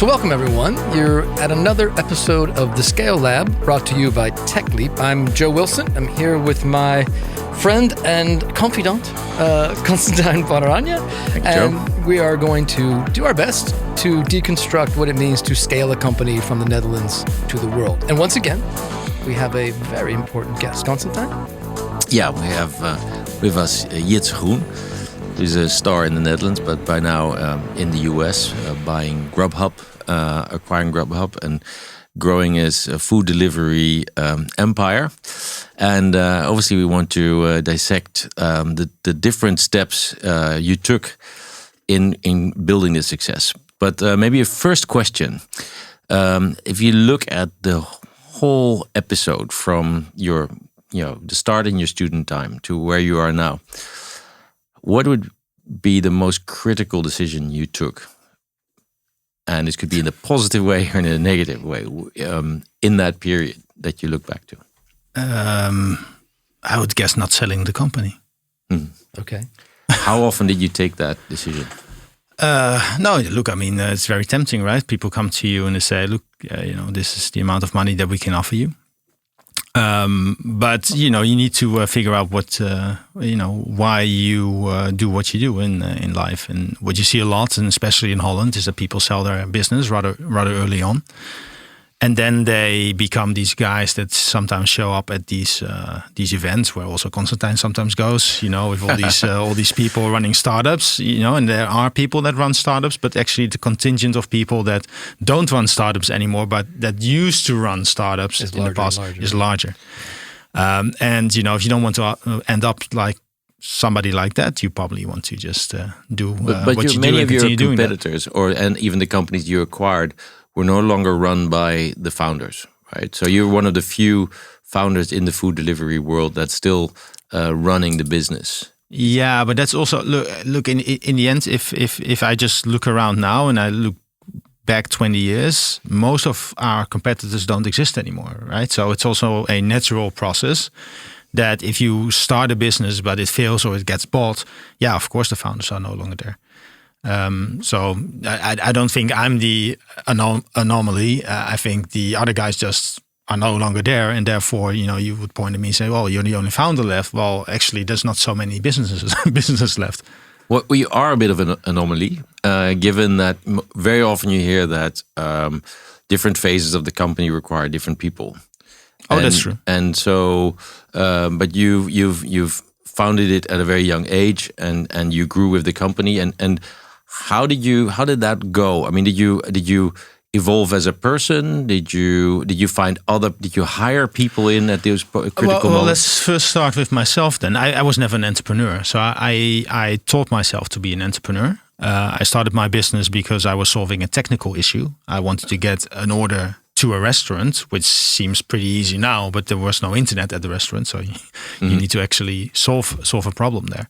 So welcome everyone. You're at another episode of The Scale Lab, brought to you by TechLeap. I'm Joe Wilson. I'm here with my friend and confidant, Constantijn van Oranje. Thank you, and Joe. We are going to do our best to deconstruct what it means to scale a company from the Netherlands to the world. And once again, we have a very important guest. Constantijn? Yeah, we have with us Jitse Groen, who's a star in the Netherlands, but by now in the US, acquiring Grubhub and growing his food delivery empire. And obviously we want to dissect the different steps you took in building this success. But maybe a first question. If you look at the whole episode from the start in your student time to where you are now, what would be the most critical decision you took? And this could be in a positive way or in a negative way in that period that you look back to. I would guess not selling the company. Okay. How often did you take that decision? No, look, I mean, it's very tempting, right? People come to you and they say, look, this is the amount of money that we can offer you. But you need to figure out what why you do what you do in life. And what you see a lot, and especially in Holland, is that people sell their business rather early on, and then they become these guys that sometimes show up at these events where also Constantijn sometimes goes. With all these people running startups. And there are people that run startups, but actually the contingent of people that don't run startups anymore, but that used to run startups in the past is larger. And if you don't want to end up like somebody like that, you probably want to just do but what you do. Many and of your continue doing competitors, and even the companies you acquired, were no longer run by the founders, right? So you're one of the few founders in the food delivery world that's still running the business. Yeah, but that's also look in the end. If I just look around now and I look back 20 years, most of our competitors don't exist anymore, right? So it's also a natural process that if you start a business but it fails or it gets bought, yeah, of course the founders are no longer there. So I don't think I'm the anomaly. I think the other guys just are no longer there, and therefore, you would point at me and say, "Well, you're the only founder left." Well, actually, there's not so many businesses left. Well, we are a bit of an anomaly, given that very often you hear that different phases of the company require different people. Oh, that's true. And so, but you've founded it at a very young age, and you grew with the company. And how did that go? I mean, did you evolve as a person? Did you hire people in at those critical moments? Well, let's first start with myself then. I was never an entrepreneur. So I taught myself to be an entrepreneur. I started my business because I was solving a technical issue. I wanted to get an order to a restaurant, which seems pretty easy now, but there was no internet at the restaurant. So you need to actually solve a problem there.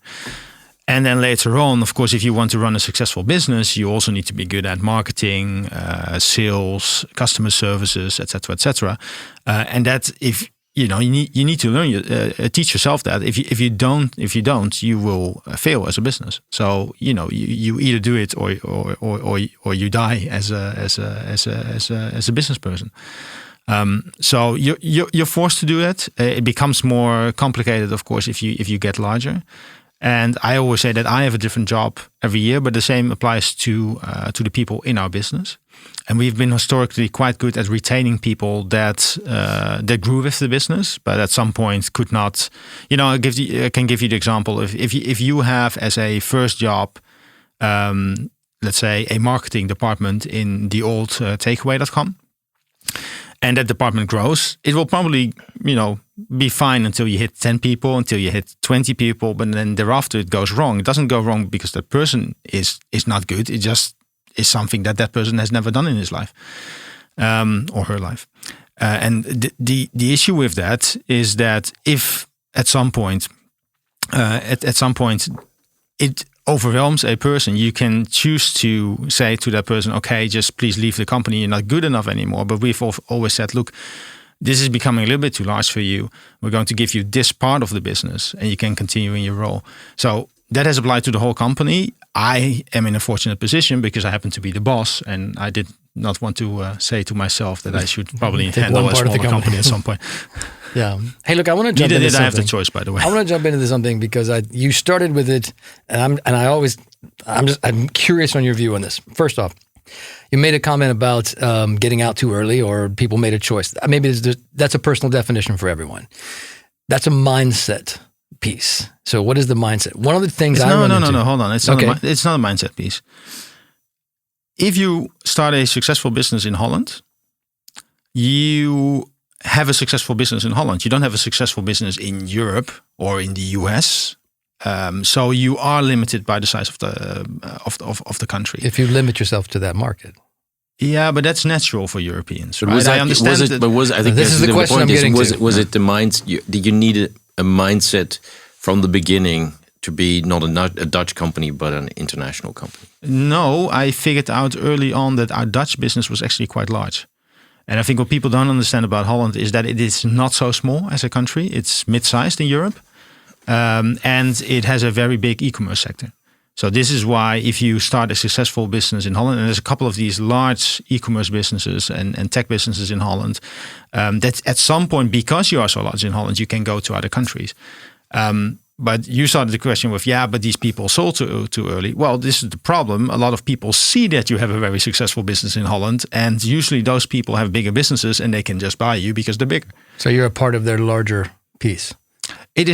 And then later on, of course, if you want to run a successful business, you also need to be good at marketing, sales, customer services, etc., etc. And that if you need to learn, teach yourself that. If you don't, you will fail as a business. So you either do it or you die as a business person. So you're forced to do it. It becomes more complicated, of course, if you get larger. And I always say that I have a different job every year, but the same applies to the people in our business. And we've been historically quite good at retaining people that grew with the business, but at some point could not. I can give you the example. If you have as a first job, let's say a marketing department in the old takeaway.com, and that department grows, it will probably, be fine until you hit 10 people, until you hit 20 people, but then thereafter it goes wrong. It doesn't go wrong because that person is not good. It just is something that person has never done in his life or her life. And the issue with that is that if at some point it overwhelms a person, you can choose to say to that person, okay, just please leave the company. You're not good enough anymore. But we've always said, look, this is becoming a little bit too large for you. We're going to give you this part of the business and you can continue in your role. So that has applied to the whole company. I am in a fortunate position because I happen to be the boss and I did not want to say to myself that I should probably Take handle one a part of the smaller company at some point. Yeah. Hey, look, I want to jump Neither into did I have something. the choice, by the way. I want to jump into something because you started with it, and I'm curious on your view on this. First off, you made a comment about getting out too early, or people made a choice. Maybe that's a personal definition for everyone. That's a mindset piece. So, what is the mindset? One of the things No. Hold on. It's not a mindset piece. If you start a successful business in Holland, you have a successful business in Holland. You don't have a successful business in Europe or in the US. So you are limited by the size of the country. If If you limit yourself to that market. Yeah, but that's natural for Europeans. But Right? was that, I understand. was it, but was I think This that's is the question point I'm is, getting to. was it the mind? Did you need a mindset from the beginning to be not a Dutch company but an international company? No, I figured out early on that our Dutch business was actually quite large. And I think what people don't understand about Holland is that it is not so small as a country. It's mid-sized in Europe. And it has a very big e-commerce sector. So this is why if you start a successful business in Holland, and there's a couple of these large e-commerce businesses and tech businesses in Holland, that at some point, because you are so large in Holland, you can go to other countries. But you started the question with, but these people sold too early. Well, this is the problem. A lot of people see that you have a very successful business in Holland, and usually those people have bigger businesses and they can just buy you because they're bigger. So you're a part of their larger piece. It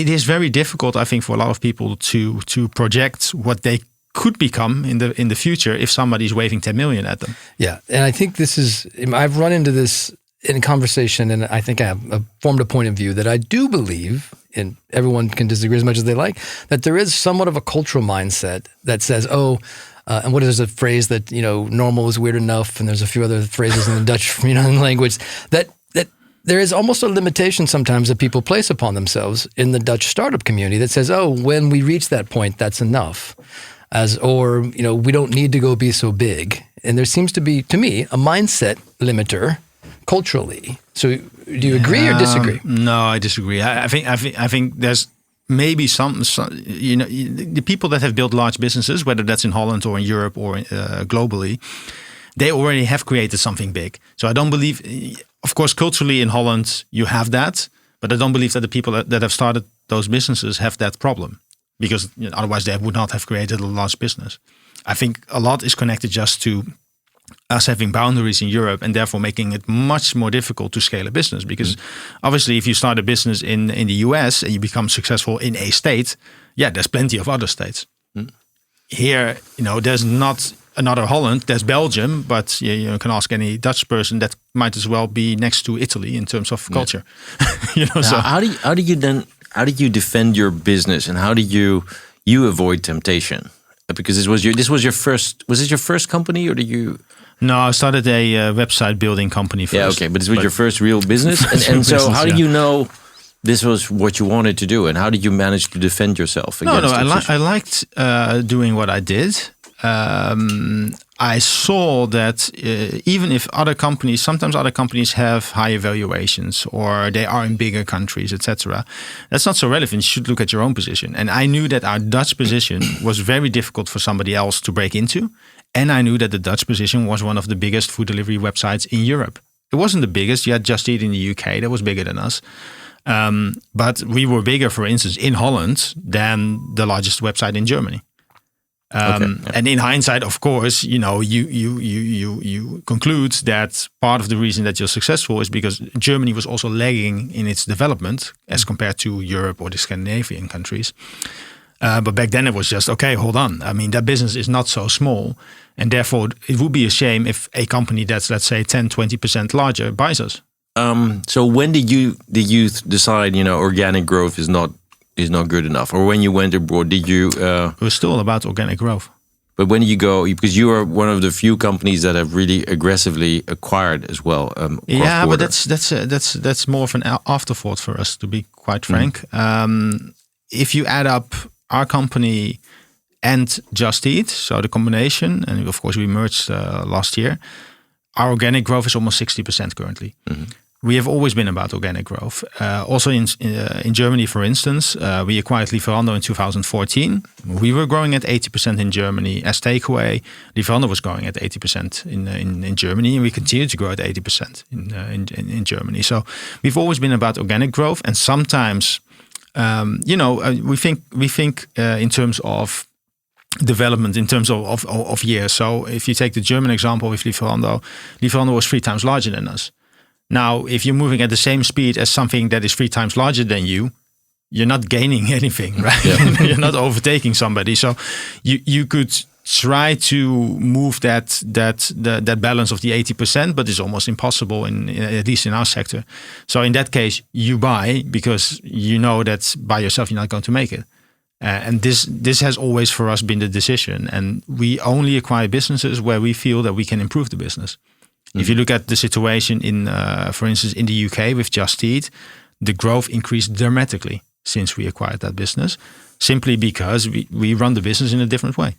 is very difficult, I think, for a lot of people to project what they could become in the future if somebody's waving 10 million at them. Yeah, and I think I've run into this in conversation, and I think I have formed a point of view that I do believe, and everyone can disagree as much as they like, that there is somewhat of a cultural mindset that says, and what is a phrase that, normal is weird enough, and there's a few other phrases in the Dutch, language, that there is almost a limitation sometimes that people place upon themselves in the Dutch startup community that says, when we reach that point, that's enough. We don't need to go be so big. And there seems to be, to me, a mindset limiter culturally. So do you agree or disagree? No, I disagree. I think there's maybe some the people that have built large businesses, whether that's in Holland or in Europe or globally, they already have created something big. So I don't believe, of course, culturally in Holland, you have that, but I don't believe that the people that have started those businesses have that problem, because otherwise they would not have created a large business. I think a lot is connected just to us having boundaries in Europe and therefore making it much more difficult to scale a business. Because obviously if you start a business in the US and you become successful in a state, there's plenty of other states. Here, there's not another Holland, there's Belgium, but you can ask any Dutch person, that might as well be next to Italy in terms of culture. So How do you defend your business, and how do you avoid temptation? Because this was your first. Was it your first company, or did you? No, I started a website building company first. Yeah, okay, but this was your first real business, and so how did you know this was what you wanted to do, and how did you manage to defend yourself against? I liked doing what I did. I saw that even if sometimes other companies have higher valuations or they are in bigger countries, etc., that's not so relevant. You should look at your own position. And I knew that our Dutch position was very difficult for somebody else to break into. And I knew that the Dutch position was one of the biggest food delivery websites in Europe. It wasn't the biggest. You had Just Eat in the UK. That was bigger than us. But we were bigger, for instance, in Holland than the largest website in Germany. And in hindsight, of course, you conclude that part of the reason that you're successful is because Germany was also lagging in its development as compared to Europe or the Scandinavian countries. But back then it was just, okay, hold on. I mean, that business is not so small. And therefore, it would be a shame if a company that's, let's say, 10, 20% larger buys us. So when did you decide, organic growth is not good enough? Or when you went abroad, did you... It was still about organic growth. But when you go, because you are one of the few companies that have really aggressively acquired as well. But that's more of an afterthought for us, to be quite frank. If you add up our company and Just Eat, so the combination, and of course we merged last year, our organic growth is almost 60% currently. we have always been about organic growth. Also in Germany, for instance, we acquired Lieferando in 2014. We were growing at 80% in Germany as takeaway. Lieferando was growing at 80% in Germany, and we continue to grow at 80% in Germany. So we've always been about organic growth, and sometimes, we think in terms of development, in terms of years. So if you take the German example with Lieferando was 3 times larger than us. Now, if you're moving at the same speed as something that is 3 times larger than you, you're not gaining anything, right? Yeah. You're not overtaking somebody. So you could try to move that balance of the 80%, but it's almost impossible at least in our sector. So in that case, you buy because you know that by yourself you're not going to make it. And this has always for us been the decision. And we only acquire businesses where we feel that we can improve the business. If you look at the situation for instance, in the UK with Just Eat, the growth increased dramatically since we acquired that business, simply because we run the business in a different way.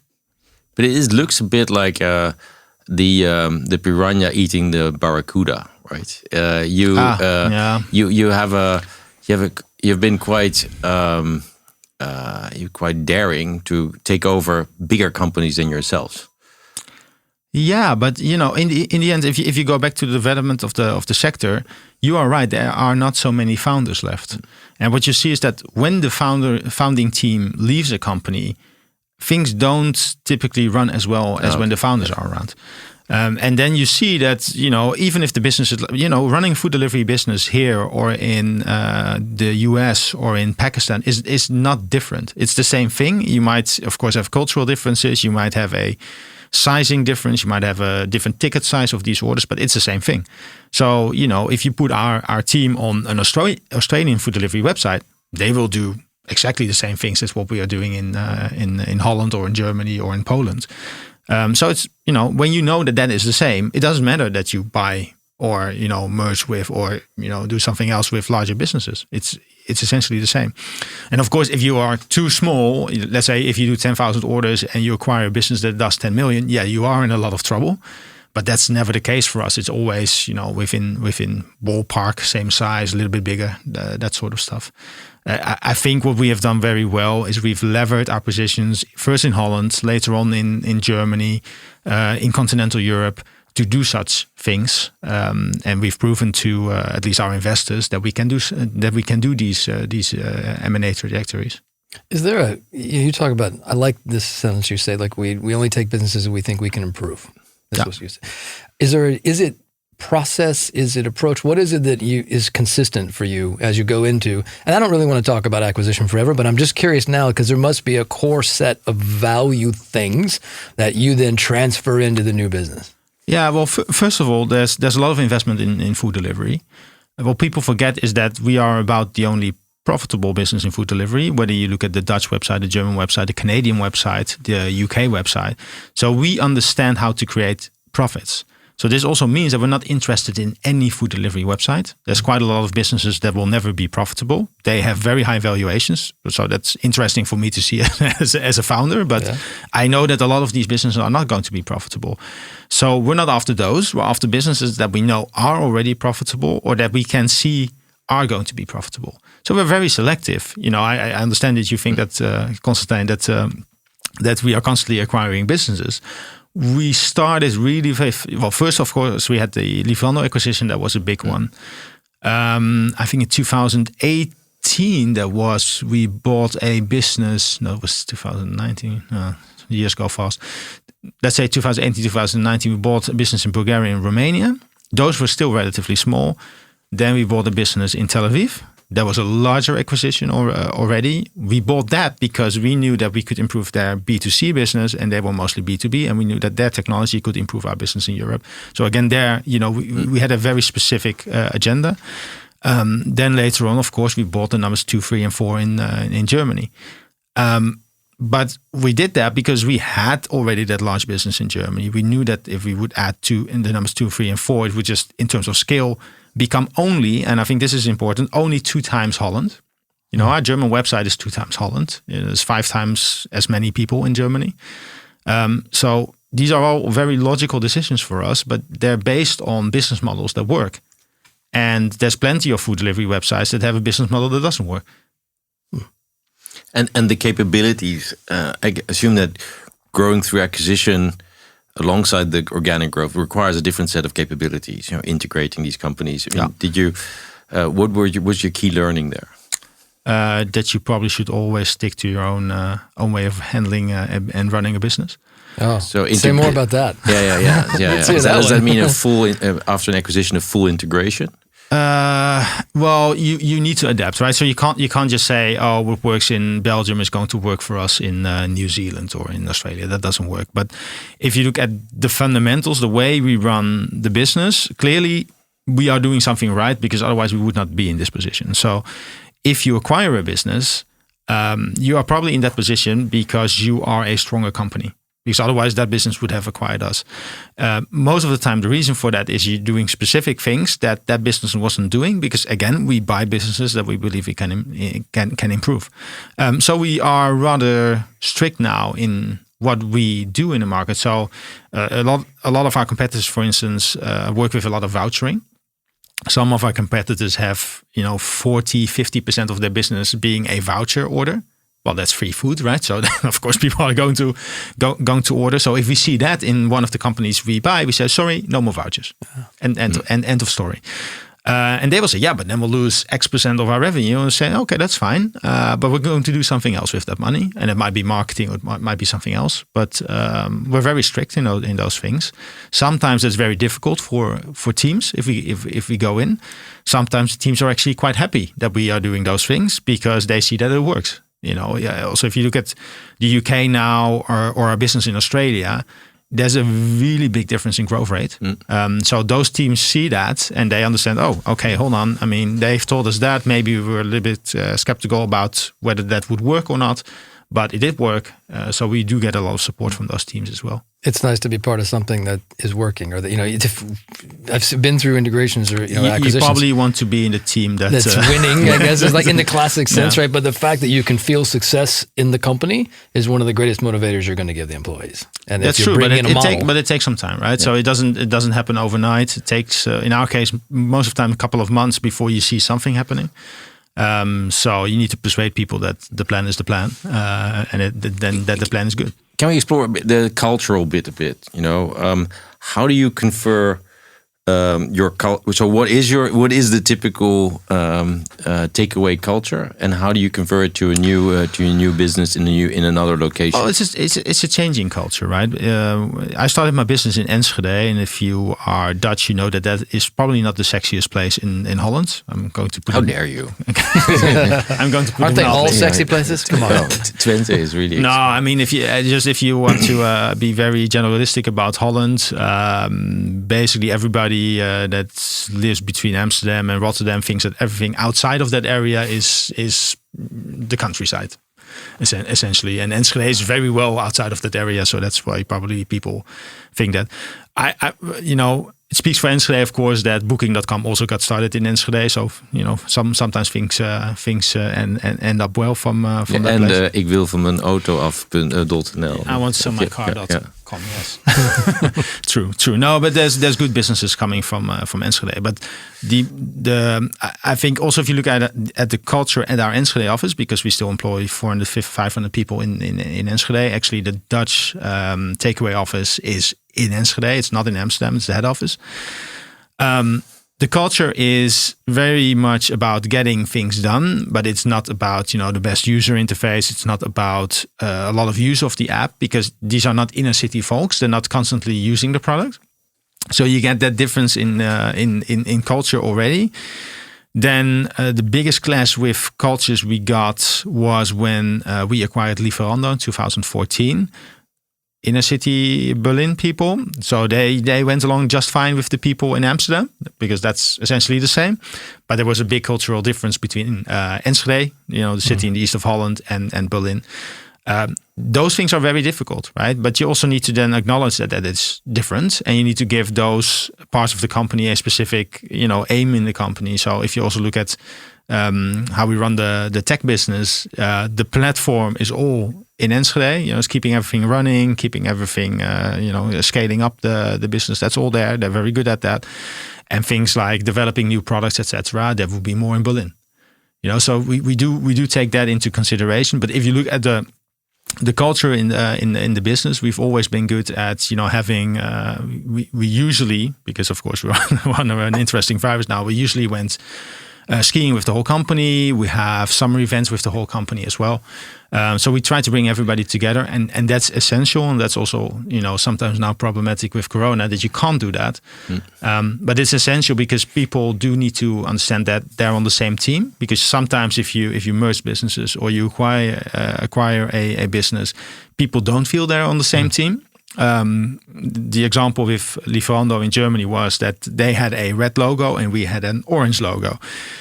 But it looks a bit like the piranha eating the barracuda, right? You've been quite you're quite daring to take over bigger companies than yourselves. Yeah, but in the end, if you go back to the development of the sector, you are right. There are not so many founders left, and what you see is that when the founding team leaves a company, things don't typically run as well as when the founders are around. And then you see that even if the business is running a food delivery business here or in the US or in Pakistan is not different. It's the same thing. You might of course have cultural differences. You might have a sizing difference. You might have a different ticket size of these orders, but it's the same thing. So, if you put our team on an Australian food delivery website, they will do exactly the same things as what we are doing in Holland or in Germany or in Poland. So it's, when you know that is the same, it doesn't matter that you buy or, merge with or, do something else with larger businesses. It's essentially the same. And of course, if you are too small, let's say if you do 10,000 orders and you acquire a business that does 10 million, yeah, you are in a lot of trouble. But that's never the case for us. It's always, within ballpark, same size, a little bit bigger, that sort of stuff. I think what we have done very well is we've levered our positions first in Holland, later on in Germany, in continental Europe, to do such things, and we've proven to at least our investors that we can do these M&A trajectories. Is there you talk about? I like this sentence you say, like we only take businesses that we think we can improve. That's what you say. Is it process? Is it approach? What is it that is consistent for you as you go into? And I don't really want to talk about acquisition forever, but I'm just curious now because there must be a core set of value things that you then transfer into the new business. Yeah, well, first of all, there's a lot of investment in food delivery. What people forget is that we are about the only profitable business in food delivery, whether you look at the Dutch website, the German website, the Canadian website, the UK website. So we understand how to create profits. So this also means that we're not interested in any food delivery website. There's quite a lot of businesses that will never be profitable. They have very high valuations. So that's interesting for me to see as a founder. But yeah. I know that a lot of these businesses are not going to be profitable. So we're not after those. We're after businesses that we know are already profitable or that we can see are going to be profitable. So we're very selective. I understand that you think that, Constantijn, that we are constantly acquiring businesses. We started really first, of course, we had the Lieferando acquisition. That was a big one. I think in 2018, we bought a business. No, it was 2019. Years go fast. Let's say 2018, 2019, we bought a business in Bulgaria and Romania. Those were still relatively small. Then we bought a business in Tel Aviv. That was a larger acquisition already. We bought that because we knew that we could improve their B2C business and they were mostly B2B. And we knew that their technology could improve our business in Europe. So again, there, we had a very specific agenda. Then later on, of course, we bought the numbers 2, 3, and 4 in Germany. But we did that because we had already that large business in Germany. We knew that if we would add 2 in the numbers 2, 3, and 4, it would just, in terms of scale, become only, and I think this is important, only 2 times Holland. Our German website is 2 times Holland. There's 5 times as many people in Germany. So these are all very logical decisions for us, but they're based on business models that work. And there's plenty of food delivery websites that have a business model that doesn't work. And the capabilities, I assume that growing through acquisition alongside the organic growth requires a different set of capabilities, integrating these companies. I mean, did you, what was your key learning there? That you probably should always stick to your own way of handling and running a business. Oh, so say more about that. Yeah. Does that mean a full after an acquisition, a full integration? Well, you need to adapt, right? So you can't just say, oh, what works in Belgium is going to work for us in New Zealand or in Australia. That doesn't work. But if you look at the fundamentals, the way we run the business, clearly we are doing something right, because otherwise we would not be in this position. So if you acquire a business, you are probably in that position because you are a stronger company. Because otherwise that business would have acquired us. Most of the time, the reason for that is you're doing specific things that business wasn't doing. Because again, we buy businesses that we believe we can improve. So we are rather strict now in what we do in the market. So a lot of our competitors, for instance, work with a lot of vouchering. Some of our competitors have 40-50% of their business being a voucher order. Well, that's free food, right? So then, of course, people are going to order. So if we see that in one of the companies we buy, we say, sorry, no more vouchers. And end of story. And they will say, yeah, but then we'll lose X% of our revenue. And say, okay, that's fine. But we're going to do something else with that money. And it might be marketing or it might be something else. But we're very strict in those things. Sometimes it's very difficult for teams if we go in. Sometimes teams are actually quite happy that we are doing those things because they see that it works. Also, if you look at the UK now or our business in Australia, there's a really big difference in growth rate. So those teams see that and they understand, oh, okay, hold on. I mean, they've told us that. Maybe we were a little bit skeptical about whether that would work or not, but it did work. So we do get a lot of support from those teams as well. It's nice to be part of something that is working, or that I've been through integrations or acquisitions. You probably want to be in the team that's winning. I guess is like in the classic sense, right? But the fact that you can feel success in the company is one of the greatest motivators you're going to give the employees. And that's true, but it takes some time, right? Yeah. So it doesn't happen overnight. It takes, in our case, most of the time a couple of months before you see something happening. So you need to persuade people that the plan is the plan, and then that the plan is good. Can we explore the cultural bit a bit? How do you confer your culture? So what is the typical takeaway culture, and how do you convert it to a new business in another location? Oh, it's a changing culture, right? I started my business in Enschede, and if you are Dutch, you know that is probably not the sexiest place in Holland. I'm going to put. How dare you? I'm going to put. Aren't they all sexy places? Come on, Twente is really. No, I mean if you want to be very generalistic about Holland, basically everybody that lives between Amsterdam and Rotterdam thinks that everything outside of that area is the countryside, essentially. And Enschede is very well outside of that area, so that's why probably people think that. It speaks for Enschede, of course, that Booking.com also got started in Enschede. So sometimes things end up well from that place. Ik wil van mijn auto af.nl. I want to sell my car.com. Yes, true. No, but there's good businesses coming from Enschede. But I think also if you look at the culture at our Enschede office, because we still employ 400-500 people in Enschede. Actually, the Dutch takeaway office is in Enschede. It's not in Amsterdam. It's the head office. The culture is very much about getting things done, but it's not about the best user interface. It's not about a lot of use of the app, because these are not inner city folks. They're not constantly using the product. So you get that difference in culture already. Then the biggest clash with cultures we got was when we acquired Lieferando in 2014. Inner city Berlin people. So they went along just fine with the people in Amsterdam, because that's essentially the same. But there was a big cultural difference between Enschede, the city in the east of Holland, and Berlin. Those things are very difficult, right? But you also need to then acknowledge that it's different, and you need to give those parts of the company a specific, aim in the company. So if you also look at how we run the tech business, the platform is all in Enschede. It's keeping everything running, keeping everything, scaling up the business. That's all there. They're very good at that. and things like developing new products, etc., that would be more in Berlin. So we do take that into consideration. But if you look at the culture in the business, we've always been good at having. We usually, because of course we're one of an interesting virus now, we usually went skiing with the whole company. We have summer events with the whole company as well. So we try to bring everybody together, and that's essential. And that's also sometimes now problematic with Corona that you can't do that. But it's essential because people do need to understand that they're on the same team. Because sometimes if you merge businesses or you acquire a business, people don't feel they're on the same team. The example with Lieferando in Germany was that they had a red logo and we had an orange logo.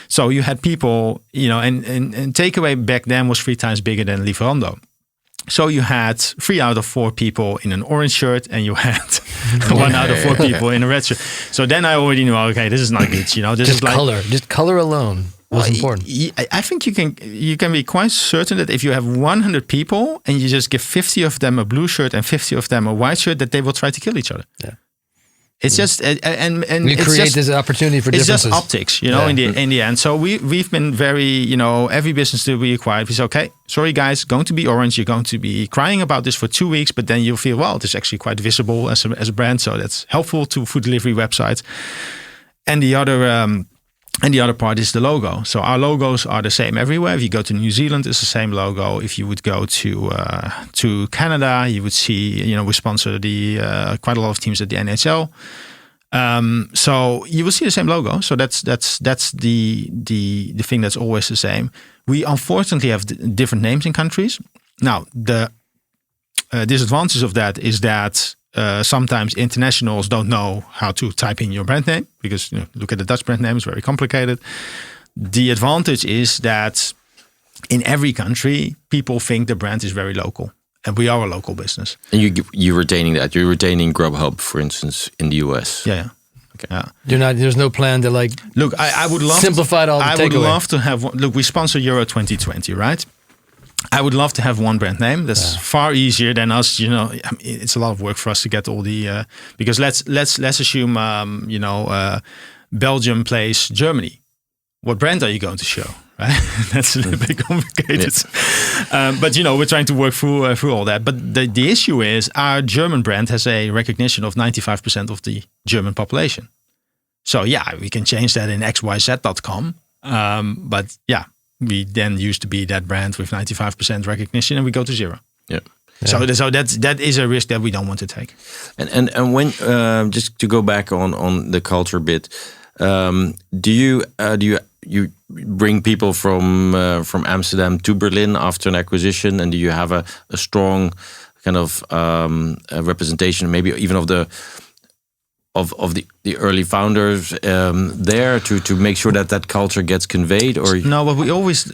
So you had people, and takeaway back then was 3 times bigger than Lieferando. So you had 3 out of 4 people in an orange shirt and you had 1 out of 4 people in a red shirt. So then I already knew, okay, this is not good. This just is like color, just color alone. Was important. I think you can be quite certain that if you have 100 people and you just give 50 of them a blue shirt and 50 of them a white shirt, that they will try to kill each other. Yeah. It's just and we it's create just, this opportunity for it's differences. just optics, in the end. So we've been very, every business that we acquired, we say, okay, sorry guys, going to be orange. You're going to be crying about this for 2 weeks, but then you'll feel, well, it is actually quite visible as a brand, so that's helpful to food delivery websites. And the other part is the logo. So our logos are the same everywhere. If you go to New Zealand, it's the same logo. If you would go to Canada, you would see, we sponsor quite a lot of teams at the NHL. So you will see the same logo. So that's the thing that's always the same. We unfortunately have different names in countries. Now the disadvantage of that is that sometimes internationals don't know how to type in your brand name because look at the Dutch brand name, it's very complicated. The advantage is that in every country, people think the brand is very local, and we are a local business. And you're retaining that. You're retaining Grubhub, for instance, in the US. Yeah. Okay. Yeah. There's no plan to look. I would love simplify it all. I would love to have. Look, we sponsor Euro 2020, right? I would love to have one brand name. That's far easier than us. It's a lot of work for us to get all the. Because let's assume Belgium plays Germany. What brand are you going to show? Right? That's a little bit complicated. But we're trying to work through all that. But the issue is our German brand has a recognition of 95% of the German population. So we can change that in xyz.com. But we then used to be that brand with 95% recognition, and we go to 0. Yeah. So that is a risk that we don't want to take. And when just to go back on the culture bit, do you bring people from Amsterdam to Berlin after an acquisition, and do you have a strong kind of representation, maybe even of the early founders there to make sure that culture gets conveyed? Or no, but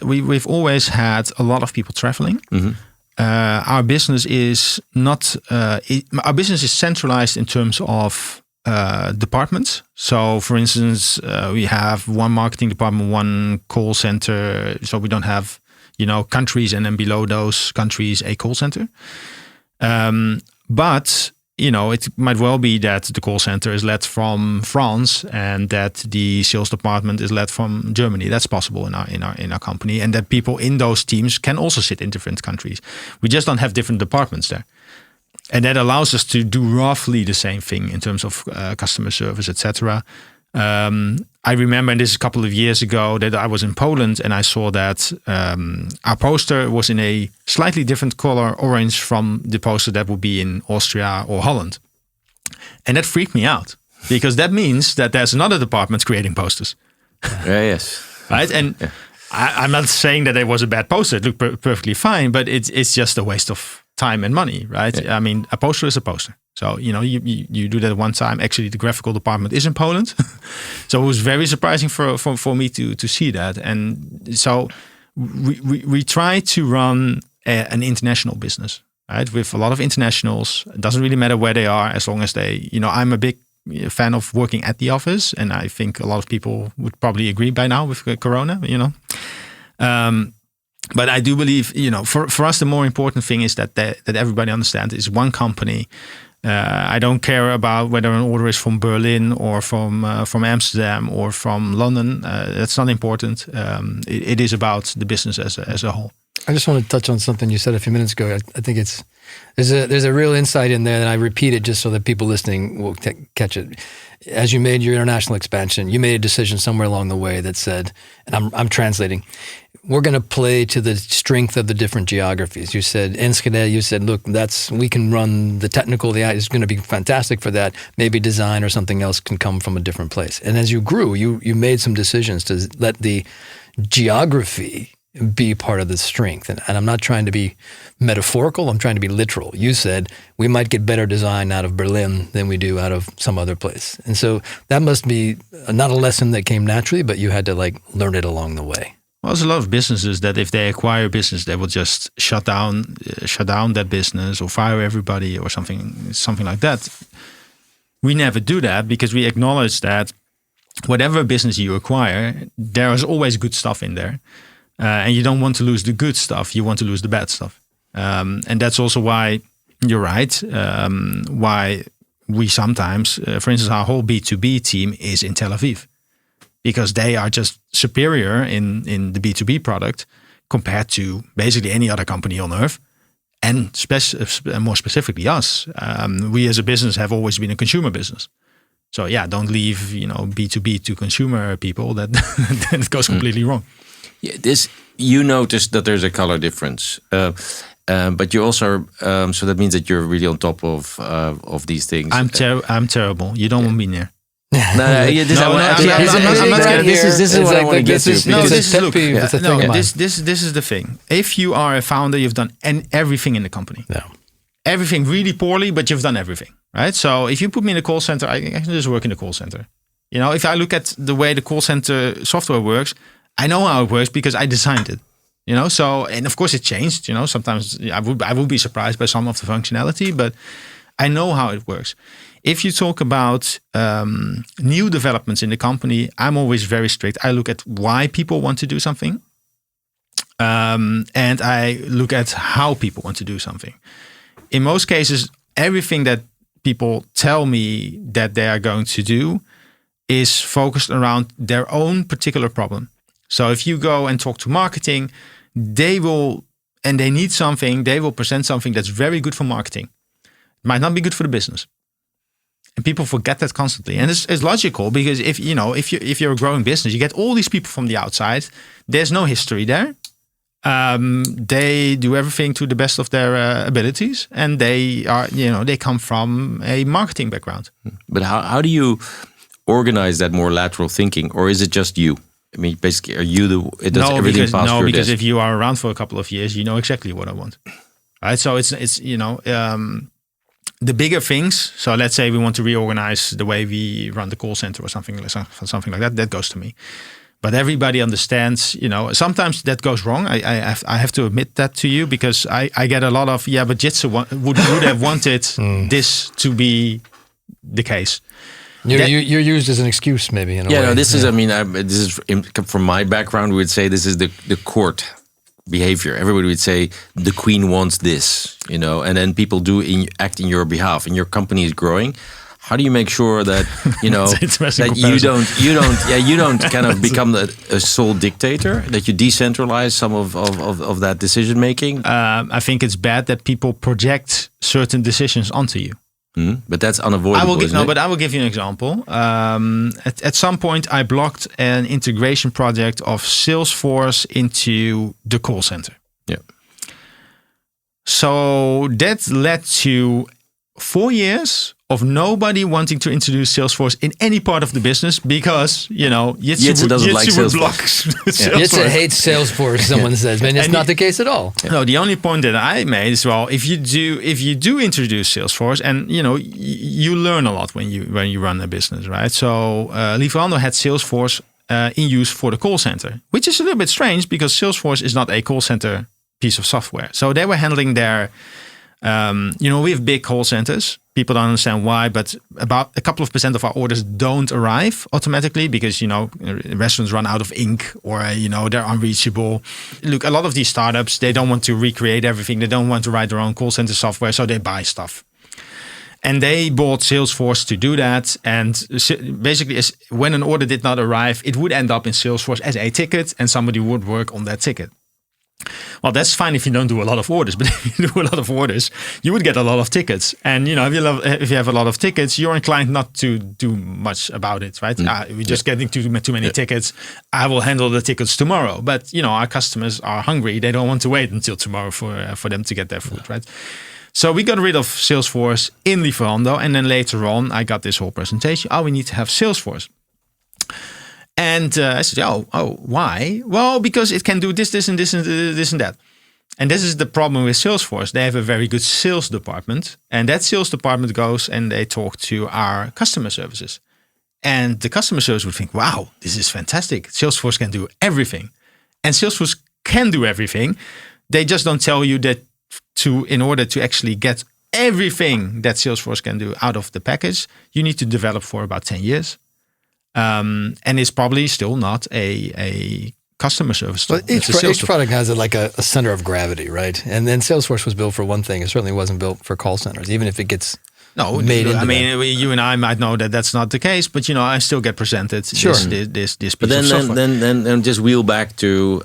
we've always had a lot of people traveling. Mm-hmm. Our business is not. Our business is centralized in terms of departments. So, for instance, we have one marketing department, one call center. So we don't have countries, and then below those countries a call center. But it might well be that the call center is led from France and that the sales department is led from Germany. That's possible in our company, and that people in those teams can also sit in different countries. We just don't have different departments there, and that allows us to do roughly the same thing in terms of customer service, etc. I remember, and this is a couple of years ago, that I was in Poland and I saw that our poster was in a slightly different color, orange, from the poster that would be in Austria or Holland. And that freaked me out because that means that there's another department creating posters. Yes. Right? And I'm not saying that it was a bad poster. It looked perfectly fine, but it's just a waste of time and money, right? Yeah. I mean, a poster is a poster. So, you do that one time. Actually, the graphical department is in Poland. So it was very surprising for me to see that. And so we try to run an international business, right? With a lot of internationals. It doesn't really matter where they are, as long as they, I'm a big fan of working at the office. And I think a lot of people would probably agree by now with Corona, But I do believe, for us, the more important thing is that everybody understands it's one company. I don't care about whether an order is from Berlin or from Amsterdam or from London. That's not important. It is about the business as a whole. I just want to touch on something you said a few minutes ago. I think there's a real insight in there, and I repeat it just so that people listening will catch it. As you made your international expansion, you made a decision somewhere along the way that said, and I'm translating, we're going to play to the strength of the different geographies. You said, Enschede, you said, look, we can run the technical, the is going to be fantastic for that. Maybe design or something else can come from a different place. And as you grew, you made some decisions to let the geography be part of the strength. And I'm not trying to be metaphorical, I'm trying to be literal. You said we might get better design out of Berlin than we do out of some other place. And so that must be not a lesson that came naturally, but you had to learn it along the way. Well, there's a lot of businesses that if they acquire a business, they will just shut down that business or fire everybody or something like that. We never do that because we acknowledge that whatever business you acquire, there is always good stuff in there. And you don't want to lose the good stuff. You want to lose the bad stuff. And that's also why, you're right, why we sometimes, for instance, our whole B2B team is in Tel Aviv. Because they are just superior in the B2B product compared to basically any other company on earth. And more specifically us. We as a business have always been a consumer business. So yeah, don't leave B2B to consumer people. That then it goes completely wrong. Yeah, you notice that there's a color difference, but you also so that means that you're really on top of these things. I'm terrible. You don't want me near. I'm not getting this is what I want to get to. This is the thing. If you are a founder, you've done everything in the company. No. Everything really poorly, but you've done everything, right? So if you put me in a call center, I can just work in the call center. If I look at the way the call center software works, I know how it works because I designed it. So and of course it changed. Sometimes I would be surprised by some of the functionality, but I know how it works. If you talk about new developments in the company, I'm always very strict. I look at why people want to do something. And I look at how people want to do something. In most cases, everything that people tell me that they are going to do is focused around their own particular problem. So if you go and talk to marketing, they need something, they will present something that's very good for marketing. It might not be good for the business. And people forget that constantly. And it's logical because if you're a growing business, you get all these people from the outside. There's no history there. They do everything to the best of their abilities, and they come from a marketing background. But how do you organize that more lateral thinking, or is it just you? I mean, basically, are you because if you are around for a couple of years, you know exactly what I want, right? So it's the bigger things. So let's say we want to reorganize the way we run the call center or something like that. That goes to me. But everybody understands. Sometimes that goes wrong. I have to admit that to you because I get a lot of but Jitse would have wanted this to be the case. You're used as an excuse, maybe. In a way. No, this is. I mean, this is from my background. We would say this is the court behavior. Everybody would say the queen wants this, and then people act in your behalf, and your company is growing. How do you make sure that that you don't kind of become a sole dictator? That you decentralize some of that decision making? I think it's bad that people project certain decisions onto you. But that's unavoidable. But I will give you an example. At some point, I blocked an integration project of Salesforce into the call center. Yeah. So that led to 4 years of nobody wanting to introduce Salesforce in any part of the business because, Jitse doesn't like Salesforce. Jitse hates Salesforce, someone says. Man, it's not the case at all. Yeah. No, the only point that I made is, if you do introduce Salesforce, and you learn a lot when you run a business, right? So Livrando had Salesforce in use for the call center, which is a little bit strange because Salesforce is not a call center piece of software. So they were handling their we have big call centers. People don't understand why, but about a couple of % of our orders don't arrive automatically because, restaurants run out of ink or, they're unreachable. Look, a lot of these startups, they don't want to recreate everything. They don't want to write their own call center software, so they buy stuff. And they bought Salesforce to do that. And basically, when an order did not arrive, it would end up in Salesforce as a ticket, and somebody would work on that ticket. Well, that's fine if you don't do a lot of orders, but if you do a lot of orders, you would get a lot of tickets. And if you have a lot of tickets, you're inclined not to do much about it, right? We're just getting too many tickets. I will handle the tickets tomorrow. But our customers are hungry; they don't want to wait until tomorrow for them to get their food, right? So we got rid of Salesforce in Lieferando, and then later on, I got this whole presentation. We need to have Salesforce. And I said, why? Well, because it can do this, and this, and this, and that. And this is the problem with Salesforce. They have a very good sales department. And that sales department goes and they talk to our customer services. And the customer service would think, wow, this is fantastic. Salesforce can do everything. And Salesforce can do everything. They just don't tell you that in order to actually get everything that Salesforce can do out of the package, you need to develop for about 10 years. And it's probably still not a customer service tool. Well, each product has a center of gravity, right? And then Salesforce was built for one thing. It certainly wasn't built for call centers, even if it gets made into you and I might know that that's not the case, but I still get presented this piece but of software. Then just wheel back to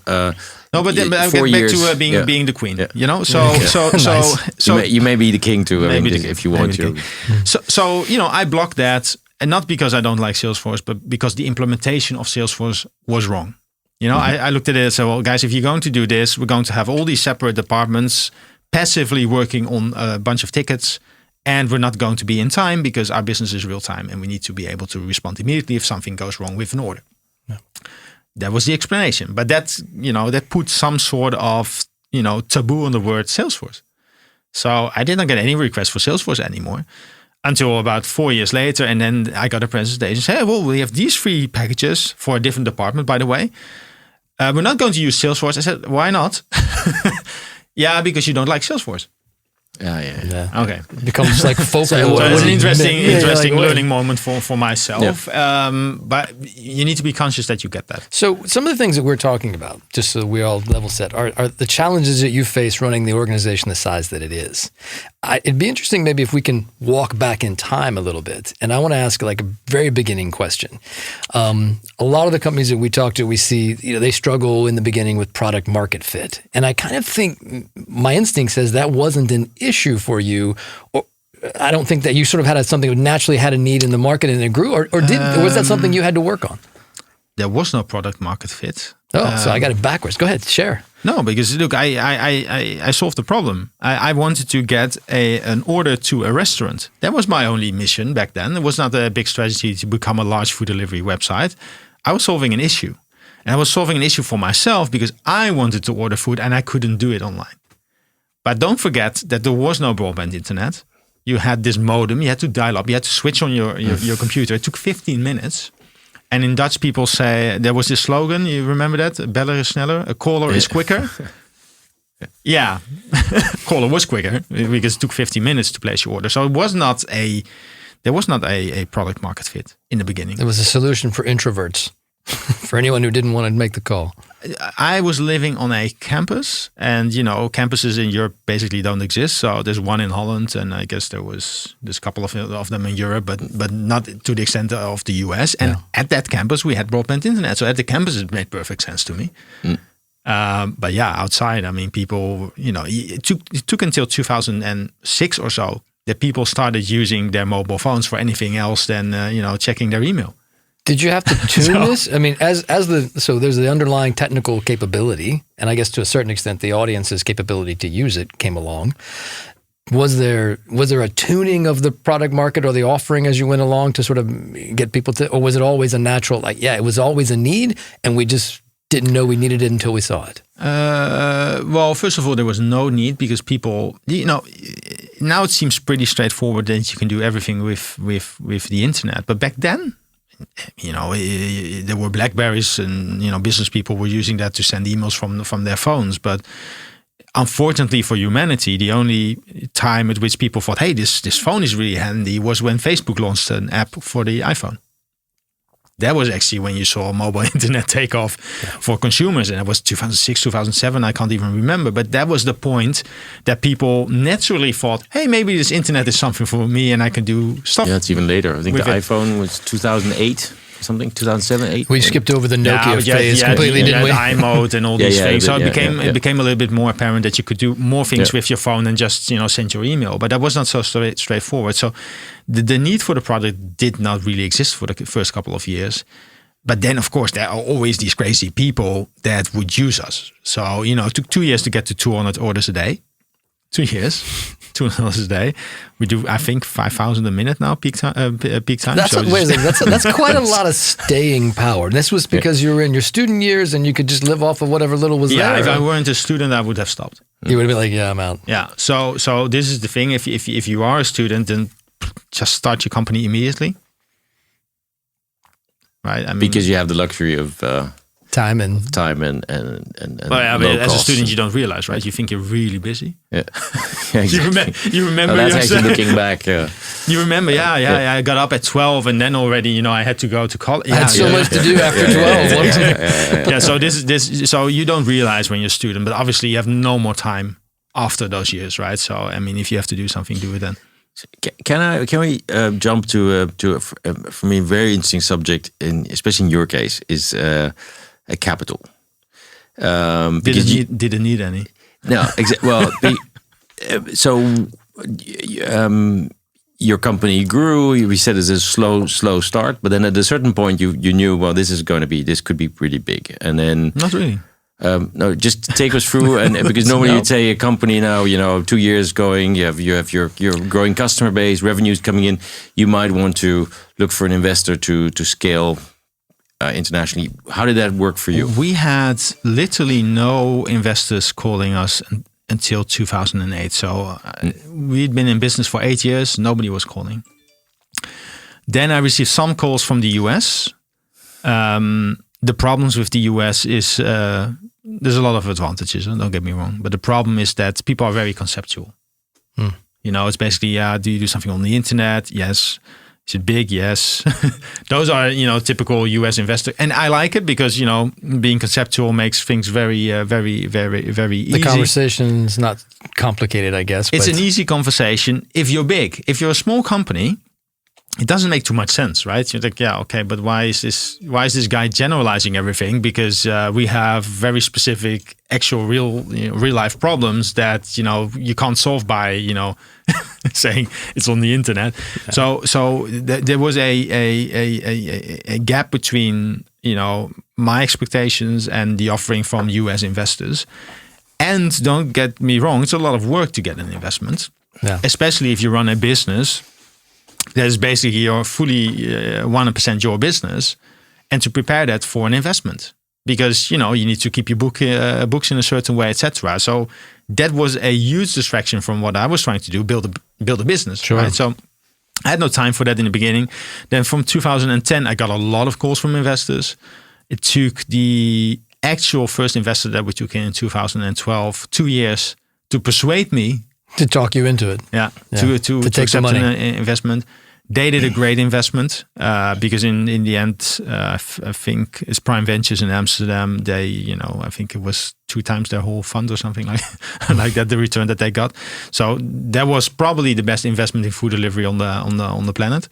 no, but then I get back to being the queen. Yeah. So you may be the king too. If you want to. So I blocked that. And not because I don't like Salesforce, but because the implementation of Salesforce was wrong. I looked at it and said, well, guys, if you're going to do this, we're going to have all these separate departments passively working on a bunch of tickets. And we're not going to be in time because our business is real time. And we need to be able to respond immediately if something goes wrong with an order. Yeah. That was the explanation. But that put some sort of, taboo on the word Salesforce. So I did not get any requests for Salesforce anymore. Until about 4 years later, and then I got a presentation. Say, well, we have these 3 packages for a different department, by the way. We're not going to use Salesforce. I said, why not? Yeah, because you don't like Salesforce. Yeah. Okay. It becomes like folk. So it was an interesting learning moment for myself. Yeah. But you need to be conscious that you get that. So some of the things that we're talking about, just so we all level set, are the challenges that you face running the organization the size that it is. It'd be interesting maybe if we can walk back in time a little bit. And I want to ask a very beginning question. A lot of the companies that we talk to, we see, they struggle in the beginning with product market fit. And I kind of think my instinct says that wasn't an issue for you. Or I don't think that you sort of had something that naturally had a need in the market and it grew, or was that something you had to work on? There was no product market fit. So I got it backwards. Go ahead, share. No, because look, I solved the problem. I wanted to get an order to a restaurant. That was my only mission back then. It was not a big strategy to become a large food delivery website. I was solving an issue. And I was solving an issue for myself because I wanted to order food and I couldn't do it online. But don't forget that there was no broadband internet. You had this modem, you had to dial up, you had to switch on your computer. It took 15 minutes. And in Dutch, people say, there was this slogan, you remember that? Beller is sneller, a caller is quicker. Yeah, caller was quicker because it took 15 minutes to place your order. So there was not a product market fit in the beginning. It was a solution for introverts, for anyone who didn't want to make the call. I was living on a campus, and campuses in Europe basically don't exist. So there's one in Holland, and I guess there's a couple of them in Europe, but not to the extent of the US. And at that campus, we had broadband internet. So at the campus, it made perfect sense to me. But yeah, outside, I mean, people, it took until 2006 or so that people started using their mobile phones for anything else than checking their email. Did you have to tune this? I mean, so there's the underlying technical capability, and I guess to a certain extent, the audience's capability to use it came along. Was there a tuning of the product market or the offering as you went along to sort of get people to, or was it always a natural, it was always a need, and we just didn't know we needed it until we saw it? Well, first of all, there was no need because people, now it seems pretty straightforward that you can do everything with the internet. But back then, there were Blackberries and, business people were using that to send emails from their phones. But unfortunately for humanity, the only time at which people thought, hey, this phone is really handy was when Facebook launched an app for the iPhone. That was actually when you saw mobile internet take off for consumers. And it was 2006, 2007, I can't even remember. But that was the point that people naturally thought, hey, maybe this internet is something for me and I can do stuff. Yeah, it's even later. I think the it. iPhone was 2008. Something 2007, 8. We skipped over the Nokia phase completely, didn't we? iMode and all these things. So it became a little bit more apparent that you could do more things with your phone than just send your email. But that was not so straightforward. So the need for the product did not really exist for the first couple of years. But then, of course, there are always these crazy people that would use us. So it took 2 years to get to 200 orders a day. 2 years. $2 a day. We do, I think, 5,000 a minute now, peak time. That's quite a lot of staying power. This was because you were in your student years and you could just live off of whatever little was there. Yeah, if I weren't a student, I would have stopped. You would be like, yeah, I'm out. Yeah. So this is the thing. If you are a student, then just start your company immediately. Right. I mean, because you have the luxury of time and low as a cost. student, you don't realize, right? You think you're really busy. Yeah. Exactly. You remember. Well, that's actually looking back. You remember? Yeah. I got up at 12, and then already, I had to go to college. I had so much to do after 12. Yeah. So this. So you don't realize when you're a student, but obviously you have no more time after those years, right? So I mean, if you have to do something, do it then. Can we jump to for me a very interesting subject, especially in your case, is a capital. Didn't need any. No, well, so your company grew. We said it's a slow start, but then at a certain point, you knew, well, this could be pretty big, and then not really. No, just take us through, and because normally you'd say a company now, 2 years going, you have your growing customer base, revenues coming in. You might want to look for an investor to scale internationally. How did that work for you? We had literally no investors calling us until 2008. So we'd been in business for 8 years. Nobody was calling. Then I received some calls from the US. The problems with the US is there's a lot of advantages, don't get me wrong. But the problem is that people are very conceptual. It's basically, do you do something on the internet? Yes. Is it big? Yes. Those are, typical US investor. And I like it because, being conceptual makes things very, very, very, very easy. The conversation's not complicated, I guess. It's an easy conversation if you're big. If you're a small company, it doesn't make too much sense, right? You're like, yeah, okay, but why is this guy generalizing everything? Because we have very specific, actual, real life problems that you can't solve by saying it's on the internet. Yeah. So there was a gap between my expectations and the offering from US investors. And don't get me wrong, it's a lot of work to get an investment, especially if you run a business. That is basically your fully 100% your business, and to prepare that for an investment, because you need to keep your books in a certain way, etc. So that was a huge distraction from what I was trying to do, build a business. Sure. Right? So I had no time for that in the beginning. Then from 2010, I got a lot of calls from investors. It took the actual first investor that we took in 2012 2 years to persuade me. To talk you into it. Yeah. To accept an investment. They did a great investment because in the end, I think it's Prime Ventures in Amsterdam. They, I think it was 2 times their whole fund or something like that, the return that they got. So that was probably the best investment in food delivery on the planet.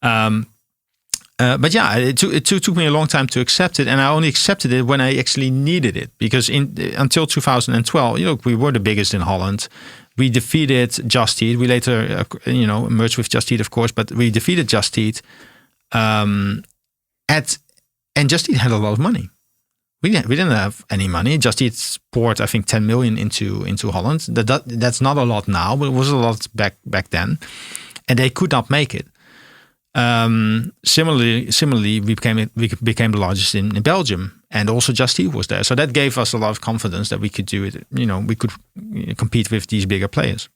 But yeah, it took me a long time to accept it, and I only accepted it when I actually needed it, because until 2012, we were the biggest in Holland. We defeated Just Eat. We later, merged with Just Eat, of course, but we defeated Just Eat. And Just Eat had a lot of money. We didn't have any money. Just Eat poured, I think, 10 million into Holland. That's not a lot now, but it was a lot back then. And they could not make it. Similarly, we became the largest in Belgium, and also Just Eat was there. So that gave us a lot of confidence that we could do it. We could compete with these bigger players.